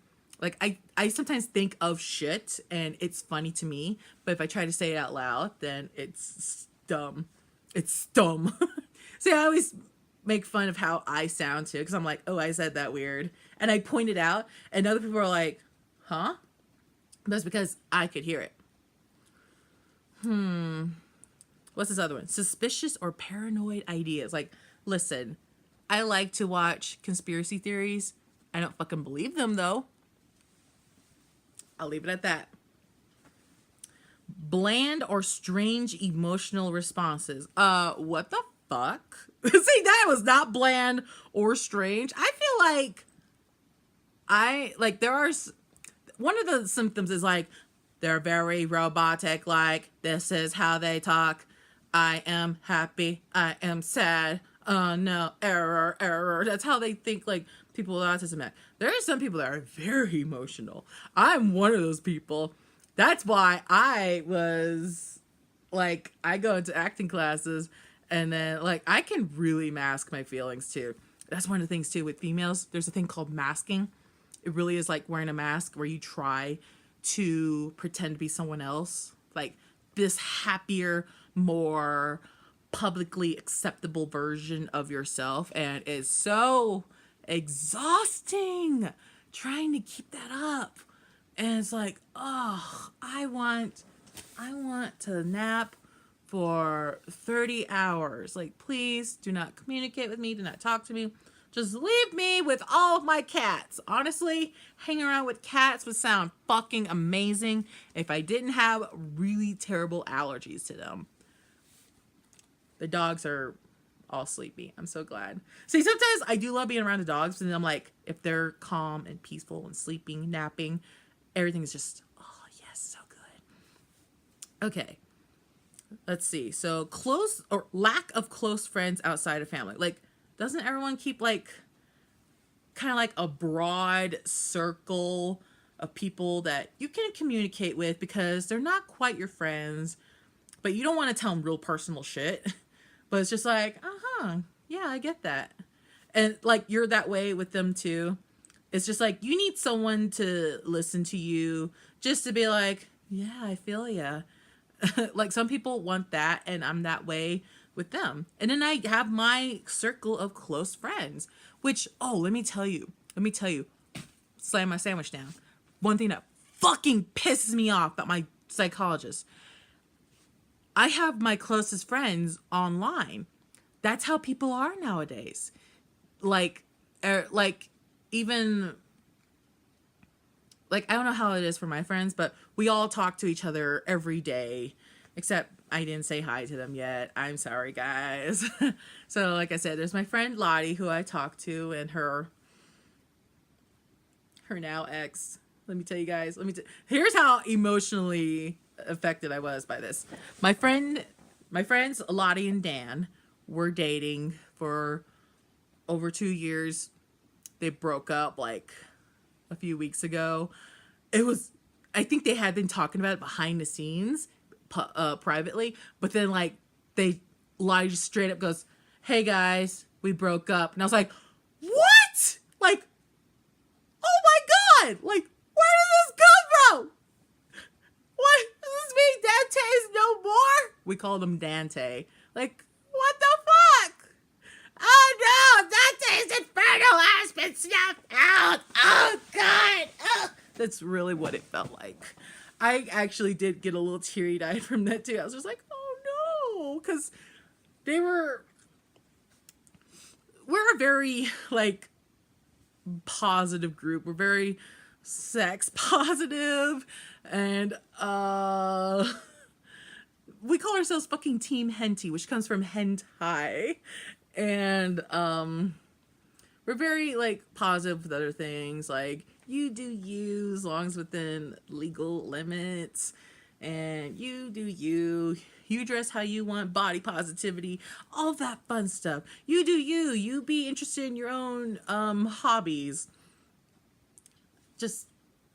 Like I sometimes think of shit and it's funny to me, but if I try to say it out loud, then it's dumb. It's dumb. So I always make fun of how I sound too, because I'm like, oh, I said that weird, and I point it out, and other people are like, huh? That's because I could hear it. What what's this other one? Suspicious or paranoid ideas. Like, listen, I like to watch conspiracy theories. I don't fucking believe them, though. I'll leave it at that. Bland or strange emotional responses. What the fuck? See, that was not bland or strange. I feel like there are, one of the symptoms is like, they're very robotic, like, this is how they talk. I am happy. I am sad. Oh no, error, error. That's how they think, like, people with autism act. There are some people that are very emotional. I'm one of those people. That's why I was, like, I go into acting classes, and then, like, I can really mask my feelings, too. That's one of the things, too, with females. There's a thing called masking. It really is like wearing a mask where you try to pretend to be someone else, like this happier, more publicly acceptable version of yourself, and it's so exhausting trying to keep that up. And it's like, oh, I want to nap for 30 hours. Like, please do not communicate with me, do not talk to me. Just leave me with all of my cats. Honestly, hanging around with cats would sound fucking amazing if I didn't have really terrible allergies to them. The dogs are all sleepy. I'm so glad. See, sometimes I do love being around the dogs, and I'm like, if they're calm and peaceful and sleeping, napping, everything is just, oh yes, so good. Okay. Let's see. So close or lack of close friends outside of family. Like, doesn't everyone keep like kind of like a broad circle of people that you can communicate with because they're not quite your friends, but you don't want to tell them real personal shit. But it's just like, yeah, I get that. And like, you're that way with them too. It's just like, you need someone to listen to you just to be like, yeah, I feel ya. Like, some people want that, and I'm that way with them. And then I have my circle of close friends, which, oh, let me tell you, slam my sandwich down. One thing that fucking pisses me off about my psychologist. I have my closest friends online. That's how people are nowadays. Like even, like, I don't know how it is for my friends, but we all talk to each other every day, except I didn't say hi to them yet. I'm sorry, guys. So, like I said, there's my friend Lottie, who I talk to, and her now ex. Let me tell you guys. Here's how emotionally affected I was by this. My friends Lottie and Dan were dating for over 2 years. They broke up like a few weeks ago. I think they had been talking about it behind the scenes, privately, but then like Lottie just straight up goes, "Hey guys, we broke up." And I was like, what? Like, oh my God, like, where did this come from? What? Does this mean Dante's no more? We called him Dante. Like, what the fuck? Oh no, Dante's infernal has been snuffed out. Oh God. Oh. That's really what it felt like. I actually did get a little teary-eyed from that too. I was just like, oh no, because we're a very like positive group. We're very sex positive, and we call ourselves fucking Team Henty, which comes from hentai, and we're very like positive with other things, like you do you as long as within legal limits, and you do you dress how you want, body positivity, all that fun stuff. You do you be interested in your own hobbies, just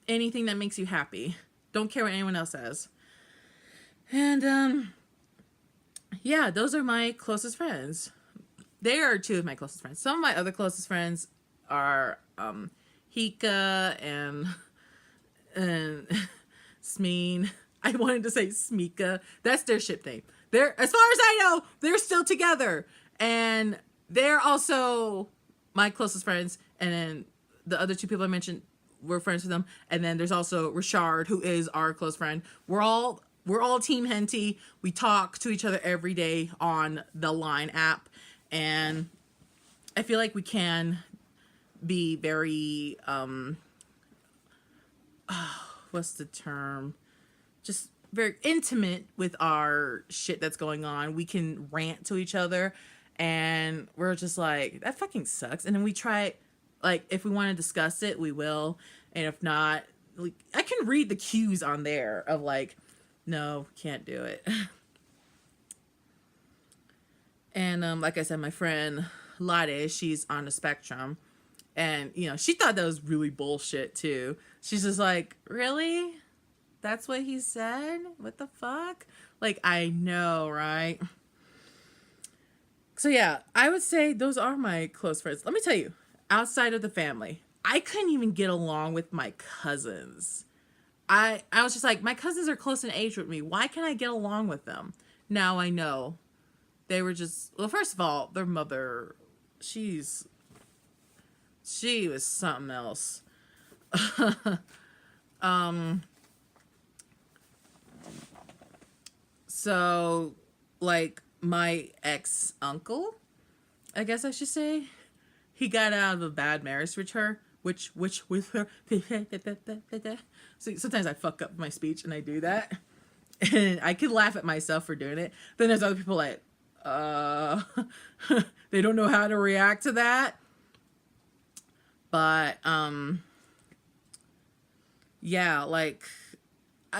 anything that makes you happy. Don't care what anyone else says. And yeah, those are my closest friends. They are two of my closest friends. Some of my other closest friends are Hika and Smeen. I wanted to say Smika. That's their ship name. They're, as far as I know, they're still together. And they're also my closest friends. And then the other two people I mentioned, we're friends with them. And then there's also Richard, who is our close friend. We're all we're all Team Henty. We talk to each other every day on the Line app, and I feel like we can be very what's the term? Just very intimate with our shit that's going on. We can rant to each other, and we're just like, that fucking sucks. And then we try, like, if we want to discuss it, we will. And if not, like, I can read the cues on there of like, no, can't do it. And like I said, my friend Lade, she's on the spectrum. And, you know, she thought that was really bullshit too. She's just like, really? That's what he said? What the fuck? Like, I know, right? So yeah, I would say those are my close friends. Let me tell you, outside of the family, I couldn't even get along with my cousins. I was just like, my cousins are close in age with me. Why can't I get along with them? Now I know. They were just, well, first of all, their mother, she was something else. So, like, my ex-uncle, I guess I should say, he got out of a bad marriage with her, which with her. So sometimes I fuck up my speech and I do that. And I can laugh at myself for doing it. Then there's other people like, they don't know how to react to that. But, yeah, like,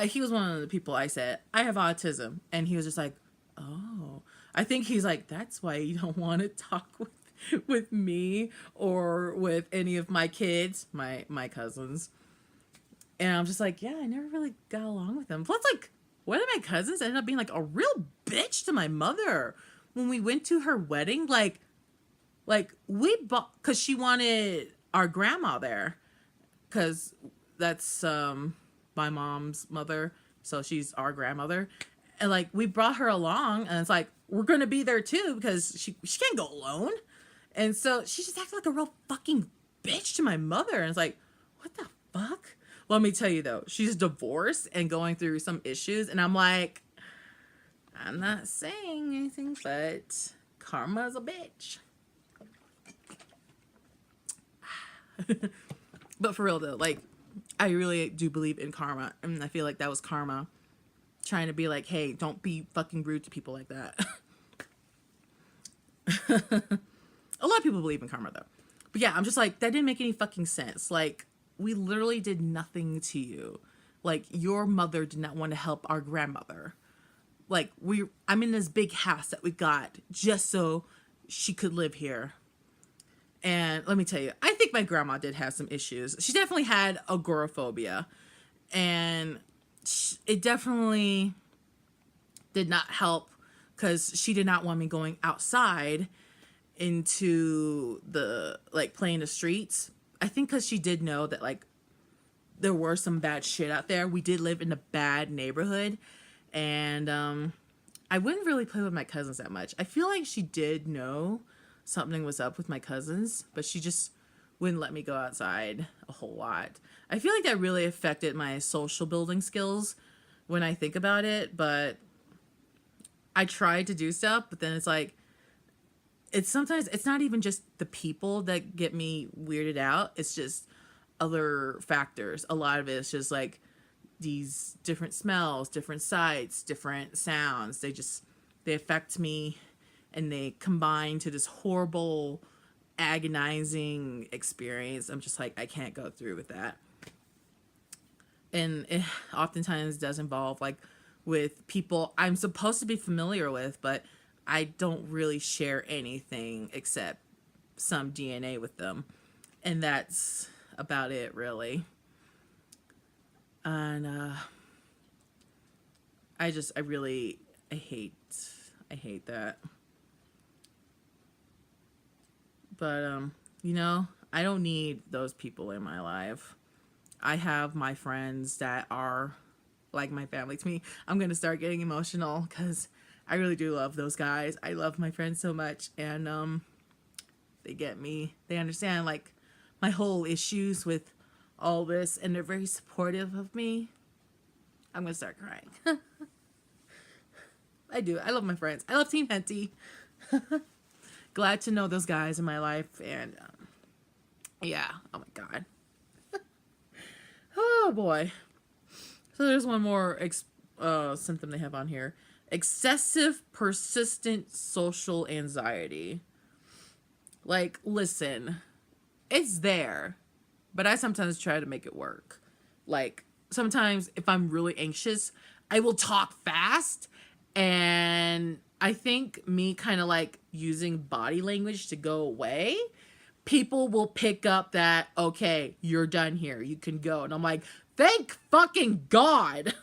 he was one of the people I said, I have autism. And he was just like, oh. I think he's like, that's why you don't want to talk with me or with any of my kids, my cousins. And I'm just like, yeah, I never really got along with them. Plus, like, one of my cousins ended up being like a real bitch to my mother when we went to her wedding. Like we bought, because she wanted our grandma there, because that's my mom's mother, so she's our grandmother. And like, we brought her along, and it's like, we're gonna be there too because she can't go alone. And so she just acted like a real fucking bitch to my mother, and it's like, what the fuck? Let me tell you though, she's divorced and going through some issues, and I'm like, I'm not saying anything, but karma's a bitch. But for real though, like, I really do believe in karma, and I feel like that was karma trying to be like, hey, don't be fucking rude to people like that. A lot of people believe in karma though. But yeah, I'm just like, that didn't make any fucking sense. Like, we literally did nothing to you. Like, your mother did not want to help our grandmother. Like, I'm in this big house that we got just so she could live here. And let me tell you, I think my grandma did have some issues. She definitely had agoraphobia. And it definitely did not help because she did not want me going outside into the, like, playing the streets. I think because she did know that, like, there were some bad shit out there. We did live in a bad neighborhood. And I wouldn't really play with my cousins that much. I feel like she did know something was up with my cousins, but she just wouldn't let me go outside a whole lot. I feel like that really affected my social building skills when I think about it, but I tried to do stuff, but then it's like, sometimes it's not even just the people that get me weirded out. It's just other factors. A lot of it is just like these different smells, different sights, different sounds. They affect me, and they combine to this horrible, agonizing experience. I'm just like, I can't go through with that. And it oftentimes does involve, like, with people I'm supposed to be familiar with, but I don't really share anything except some DNA with them. And that's about it, really. And I hate that. But you know, I don't need those people in my life. I have my friends that are like my family to me. I'm gonna start getting emotional because I really do love those guys. I love my friends so much, and they get me. They understand, like, my whole issues with all this, and they're very supportive of me. I'm gonna start crying. I do. I love my friends. I love Team Henty. Glad to know those guys in my life. And yeah. Oh my God. Oh boy. So there's one more symptom they have on here. Excessive persistent social anxiety. Like, listen, it's there, but I sometimes try to make it work. Like, sometimes if I'm really anxious, I will talk fast, and I think me kind of like using body language to go away, people will pick up that, okay, you're done here, you can go. And I'm like, thank fucking God.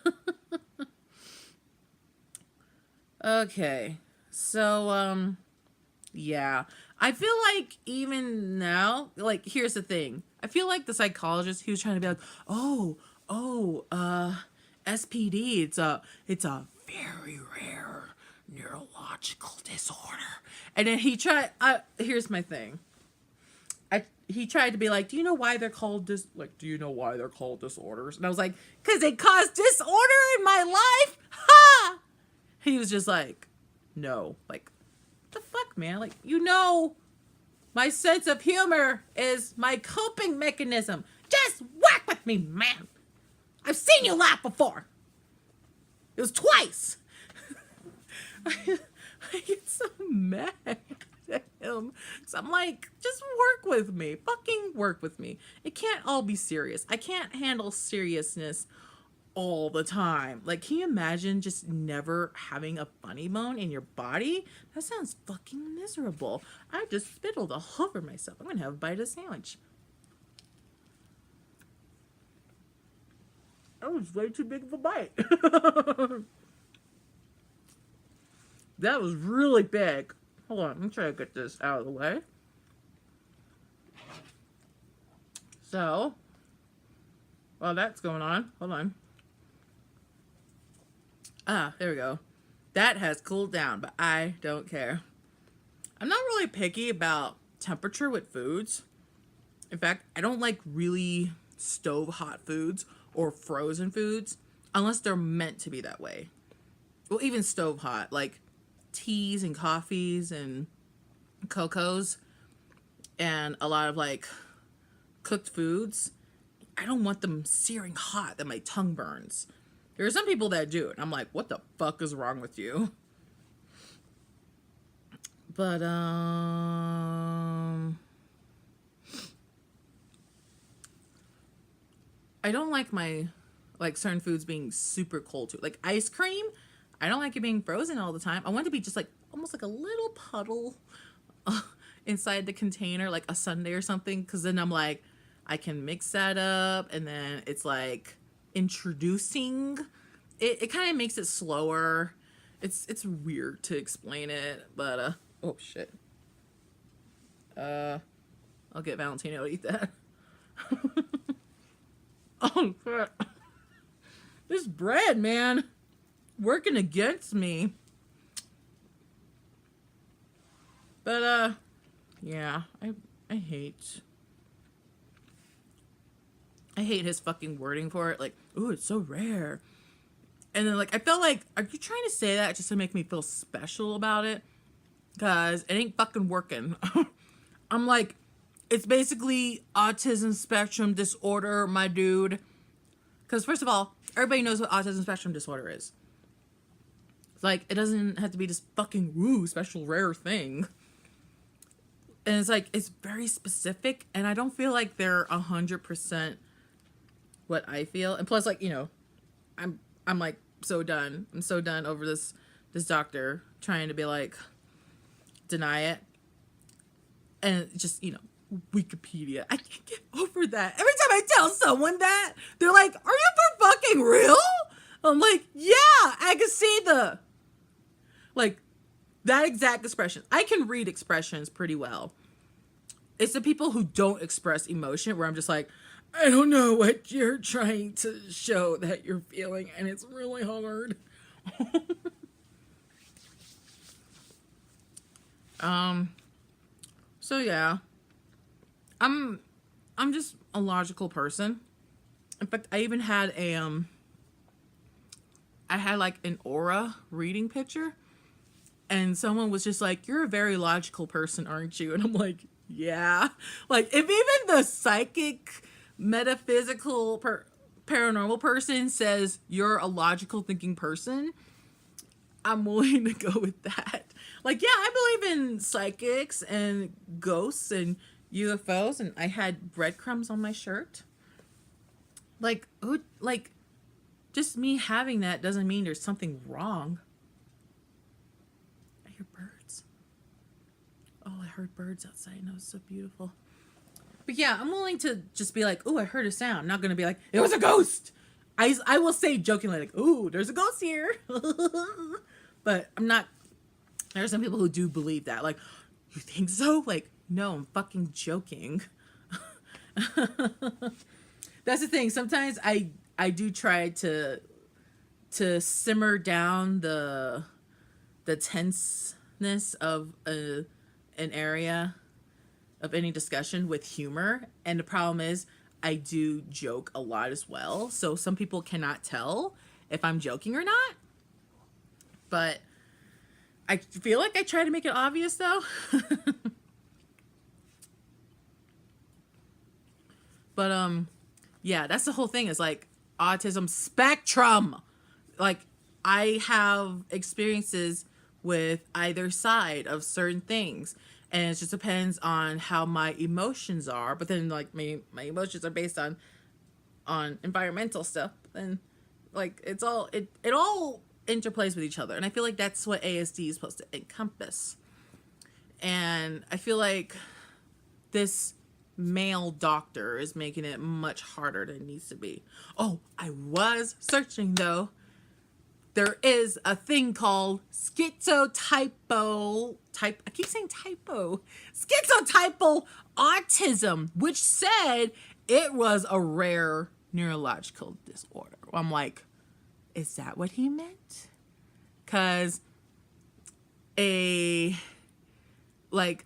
Okay, so yeah, I feel like even now, like, here's the thing. I feel like the psychologist, he was trying to be like, SPD, it's a very rare neurological disorder. And then he tried, here's my thing. He tried to be like, do you know why they're called do you know why they're called disorders? And I was like, because they cause disorder in my life? Ha! He was just like, no. Like, the fuck, man? Like, my sense of humor is my coping mechanism. Just work with me, man. I've seen you laugh before. It was twice. I get so mad at him. So I'm like, just work with me. Fucking work with me. It can't all be serious. I can't handle seriousness all the time. Like, can you imagine just never having a funny bone in your body? That sounds fucking miserable. I just spittled all over myself. I'm gonna have a bite of a sandwich. That was way too big of a bite. That was really big. Hold on, let me try to get this out of the way. So, while that's going on, hold on. There we go. That has cooled down, but I don't care. I'm not really picky about temperature with foods. In fact, I don't like really stove hot foods or frozen foods unless they're meant to be that way. Well, even stove hot, like teas and coffees and cocos and a lot of like cooked foods. I don't want them searing hot that my tongue burns. There are some people that do it. I'm like, what the fuck is wrong with you? But, I don't like certain foods being super cold too. Like ice cream, I don't like it being frozen all the time. I want it to be just like, almost like a little puddle inside the container, like a sundae or something. Cause then I'm like, I can mix that up and then it's like, introducing it kind of makes it slower. It's weird to explain it, but oh shit, I'll get Valentino to eat that. Oh shit, this bread, man, working against me. But yeah, I hate his fucking wording for it. Like, ooh, it's so rare. And then, like, I felt like, are you trying to say that just to make me feel special about it? Because it ain't fucking working. I'm like, it's basically autism spectrum disorder, my dude. Because, first of all, everybody knows what autism spectrum disorder is. It's like, it doesn't have to be this fucking, woo, special, rare thing. And it's like, it's very specific. And I don't feel like they're 100% what I feel. And plus, like, I'm like so done. I'm so done over this doctor trying to be like, deny it. And just, Wikipedia. I can't get over that. Every time I tell someone that, they're like, are you for fucking real? I'm like, yeah, I can see that exact expression. I can read expressions pretty well. It's the people who don't express emotion where I'm just like, I don't know what you're trying to show that you're feeling, and it's really hard. So yeah. I'm just a logical person. In fact, I even had I had like an aura reading picture, and someone was just like, "You're a very logical person, aren't you?" And I'm like, "Yeah." Like, if even the psychic, metaphysical, paranormal person says you're a logical thinking person, I'm willing to go with that. Like, yeah, I believe in psychics and ghosts and UFOs, and I had breadcrumbs on my shirt. Like, who, like, just me having that doesn't mean there's something wrong. I hear birds. Oh, I heard birds outside, and it was so beautiful. But yeah, I'm willing to just be like, "Oh, I heard a sound." I'm not gonna be like, "It was a ghost." I will say jokingly like, "Oh, there's a ghost here," but I'm not. There are some people who do believe that. Like, "You think so?" Like, no, I'm fucking joking. That's the thing. Sometimes I do try to simmer down the tenseness of an area of any discussion with humor, and the problem is I do joke a lot as well. So some people cannot tell if I'm joking or not. But I feel like I try to make it obvious though. But yeah, that's the whole thing, is like autism spectrum. Like, I have experiences with either side of certain things, and it just depends on how my emotions are. But then like my emotions are based on environmental stuff, and like it all interplays with each other. And I feel like that's what ASD is supposed to encompass. And I feel like this male doctor is making it much harder than it needs to be. Oh, I was searching though. There is a thing called schizotypal autism, which said it was a rare neurological disorder. I'm like, is that what he meant? Because a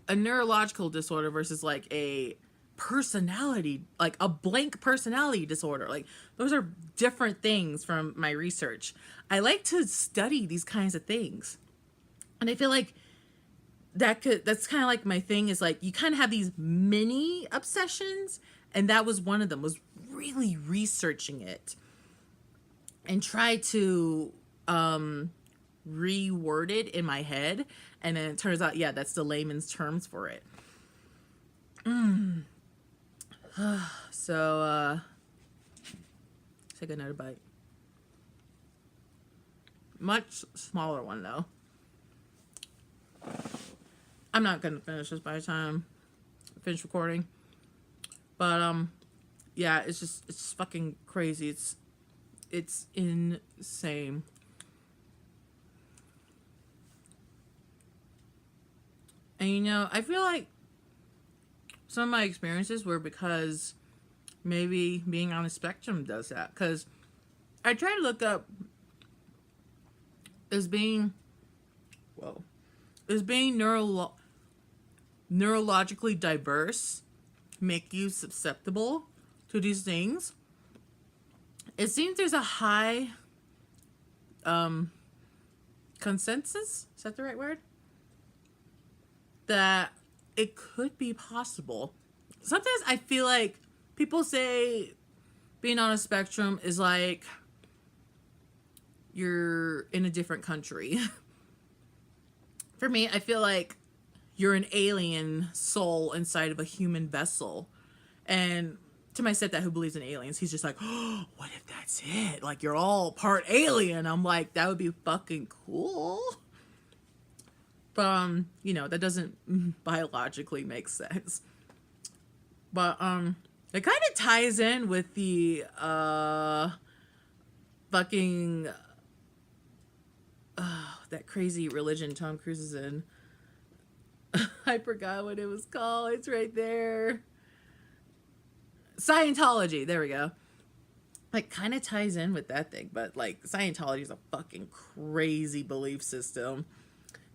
neurological disorder versus like a personality, like a blank personality disorder, like those are different things from my research. I like to study these kinds of things, and I feel like that's kind of like my thing, is like you kind of have these mini obsessions, and that was one of them, was really researching it and try to reword it in my head, and then it turns out, yeah, that's the layman's terms for it. So take another bite. Much smaller one though. I'm not gonna finish this by the time I finish recording. But yeah, it's just fucking crazy. It's insane. And you know, I feel like some of my experiences were because maybe being on a spectrum does that. Because I try to look up, is being neurologically diverse make you susceptible to these things? It seems there's a high consensus, is that the right word? That it could be possible. Sometimes I feel like people say being on a spectrum is like you're in a different country. For me, I feel like you're an alien soul inside of a human vessel. And to my stepdad, who believes in aliens, he's just like, "Oh, what if that's it? Like, you're all part alien." I'm like, that would be fucking cool. But, you know, that doesn't biologically make sense. But, it kind of ties in with the, fucking, that crazy religion Tom Cruise is in. I forgot what it was called. It's right there. Scientology. There we go. Like, kind of ties in with that thing. But, like, Scientology is a fucking crazy belief system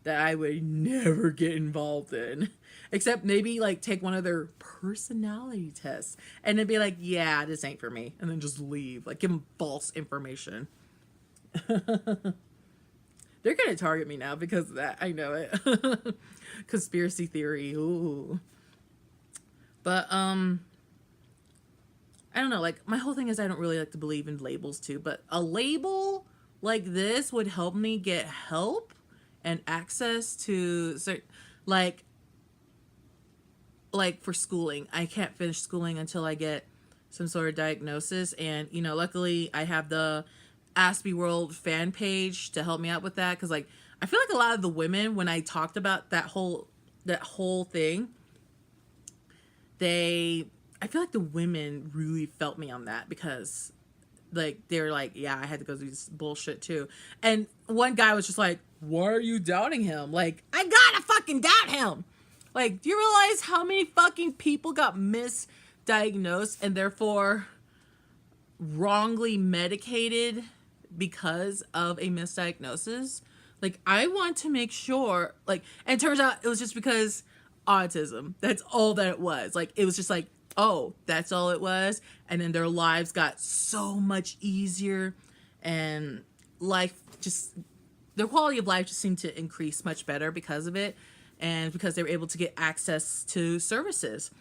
that I would never get involved in. Except maybe, like, take one of their personality tests and then be like, yeah, this ain't for me. And then just leave. Like, give them false information. They're gonna target me now because of that. I know it. Conspiracy theory. Ooh. But I don't know, like my whole thing is I don't really like to believe in labels too, but a label like this would help me get help and access to certain, like for schooling. I can't finish schooling until I get some sort of diagnosis, and luckily I have the Aspie World fan page to help me out with that, because like I feel like a lot of the women, when I talked about that whole thing, I feel like the women really felt me on that, because like they're like, yeah, I had to go through this bullshit too. And one guy was just like, why are you doubting him? Like, I gotta fucking doubt him. Like, do you realize how many fucking people got misdiagnosed and therefore wrongly medicated because of a misdiagnosis? Like, I want to make sure, like, and it turns out it was just because autism. That's all that it was. Like, it was just like, oh, that's all it was. And then their lives got so much easier, and life just, their quality of life just seemed to increase much better because of it, and because they were able to get access to services.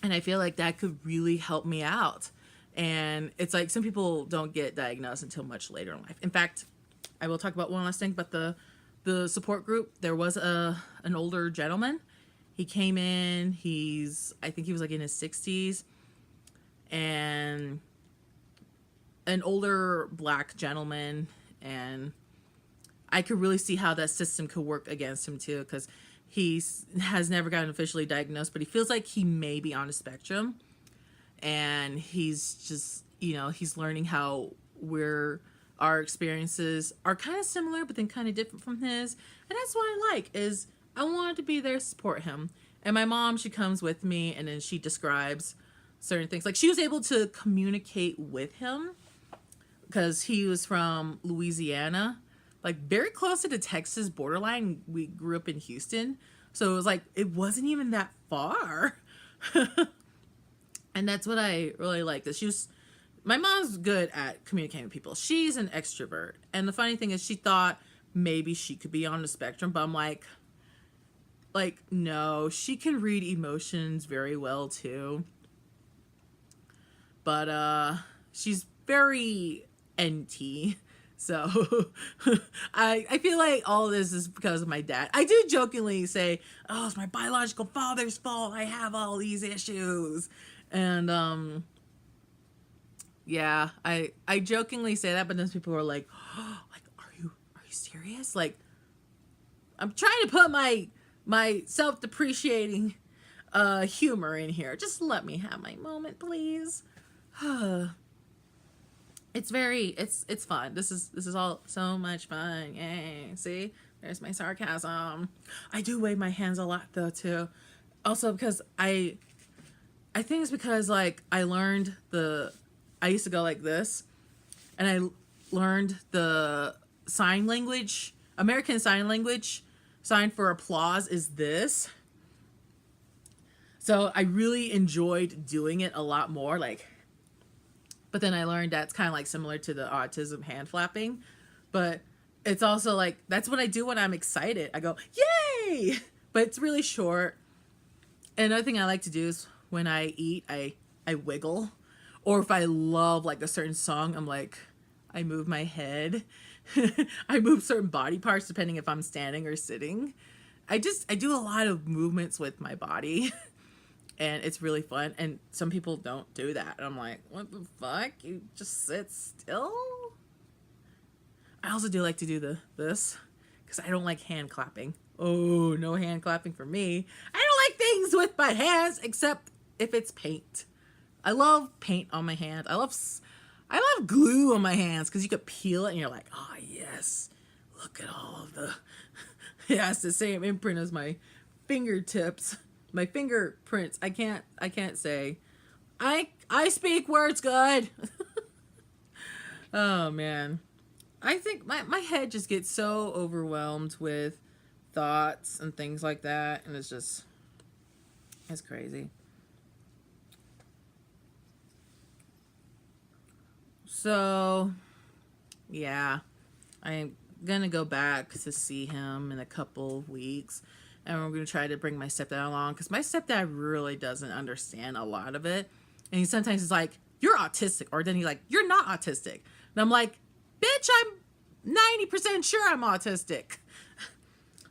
And I feel like that could really help me out. And it's like some people don't get diagnosed until much later in life. In fact, I will talk about one last thing about the support group. There was an older gentleman. He came in, I think he was like in his 60s, and an older black gentleman, and I could really see how that system could work against him too, because he has never gotten officially diagnosed, but he feels like he may be on a spectrum, and he's just, he's learning how our experiences are kind of similar, but then kind of different from his. And that's what I like, is I wanted to be there to support him. And my mom, she comes with me, and then she describes certain things. Like, she was able to communicate with him because he was from Louisiana, like very close to the Texas borderline. We grew up in Houston, so it was like, it wasn't even that far. And that's what I really like. That my mom's good at communicating with people. She's an extrovert. And the funny thing is, she thought maybe she could be on the spectrum, but I'm like, no, she can read emotions very well too. But she's very NT. So I feel like all this is because of my dad. I do jokingly say, oh, it's my biological father's fault. I have all these issues. And yeah, I jokingly say that, but then people are like, oh, like, are you serious? Like, I'm trying to put my self-depreciating humor in here. Just let me have my moment, please. It's fun. This is all so much fun. Yay. See? There's my sarcasm. I do wave my hands a lot though too. Also because I think it's because like I used to go like this, and I learned the sign language, American Sign Language. Sign for applause is this. So I really enjoyed doing it a lot more, like, but then I learned that's kind of like similar to the autism hand flapping, but it's also like, that's what I do when I'm excited. I go, yay! But it's really short. And another thing I like to do is when I eat, I wiggle. Or if I love like a certain song, I'm like, I move my head. I move certain body parts depending if I'm standing or sitting. I do a lot of movements with my body. And it's really fun. And some people don't do that. And I'm like, what the fuck? You just sit still? I also do like to do this, because I don't like hand clapping. Oh, no hand clapping for me. I don't like things with my hands except if it's paint. I love paint on my hand. I love glue on my hands, because you could peel it and you're like, oh yes, look at all of the, it has the same imprint as my fingertips. My fingerprints. I can't say. I speak words good. Oh man. I think my head just gets so overwhelmed with thoughts and things like that, and it's crazy. So yeah, I'm gonna go back to see him in a couple of weeks, and we're gonna try to bring my stepdad along because my stepdad really doesn't understand a lot of it, and he sometimes is like, "You're autistic," or then he's like, "You're not autistic," and I'm like, "Bitch, I'm 90% sure I'm autistic,"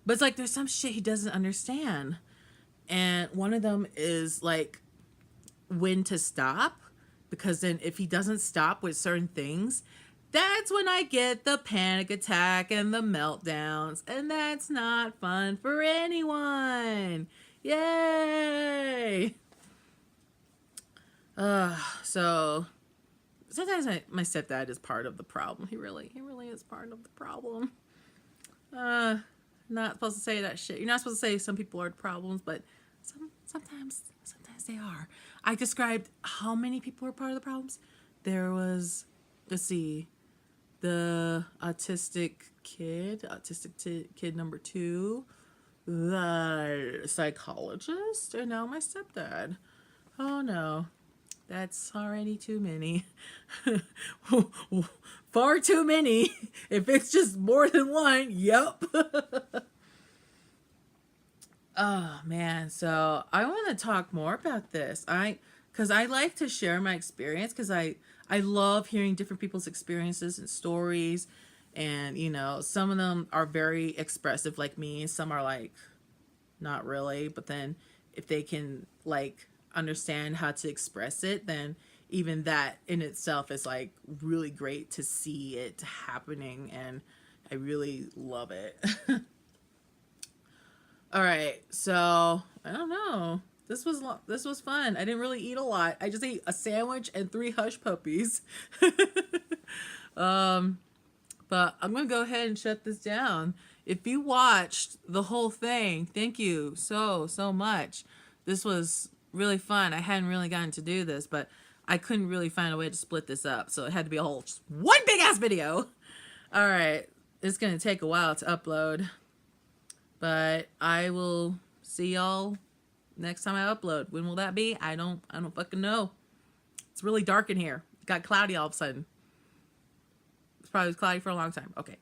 but it's like there's some shit he doesn't understand, and one of them is like when to stop, because then if he doesn't stop with certain things, that's when I get the panic attack and the meltdowns, and that's not fun for anyone. Yay! So sometimes my stepdad is part of the problem. He really is part of the problem. Not supposed to say that shit. You're not supposed to say some people are problems, but sometimes they are. I described how many people are part of the problems. There was, let's see, the autistic kid number 2, the psychologist, and now my stepdad. Oh no, that's already too many. Far too many. If it's just more than one, yep. Oh man, so I want to talk more about this. Because I like to share my experience, because I love hearing different people's experiences and stories, and you know, some of them are very expressive like me, and some are like not really, but then if they can like understand how to express it, then even that in itself is like really great to see it happening, and I really love it. All right, so I don't know. This was fun. I didn't really eat a lot. I just ate a sandwich and 3 hush puppies. But I'm gonna go ahead and shut this down. If you watched the whole thing, thank you so much. This was really fun. I hadn't really gotten to do this, but I couldn't really find a way to split this up, so it had to be a whole one big ass video. All right, it's gonna take a while to upload. But I will see y'all next time I upload. When will that be? I don't fucking know. It's really dark in here. It got cloudy all of a sudden. It's probably cloudy for a long time. Okay.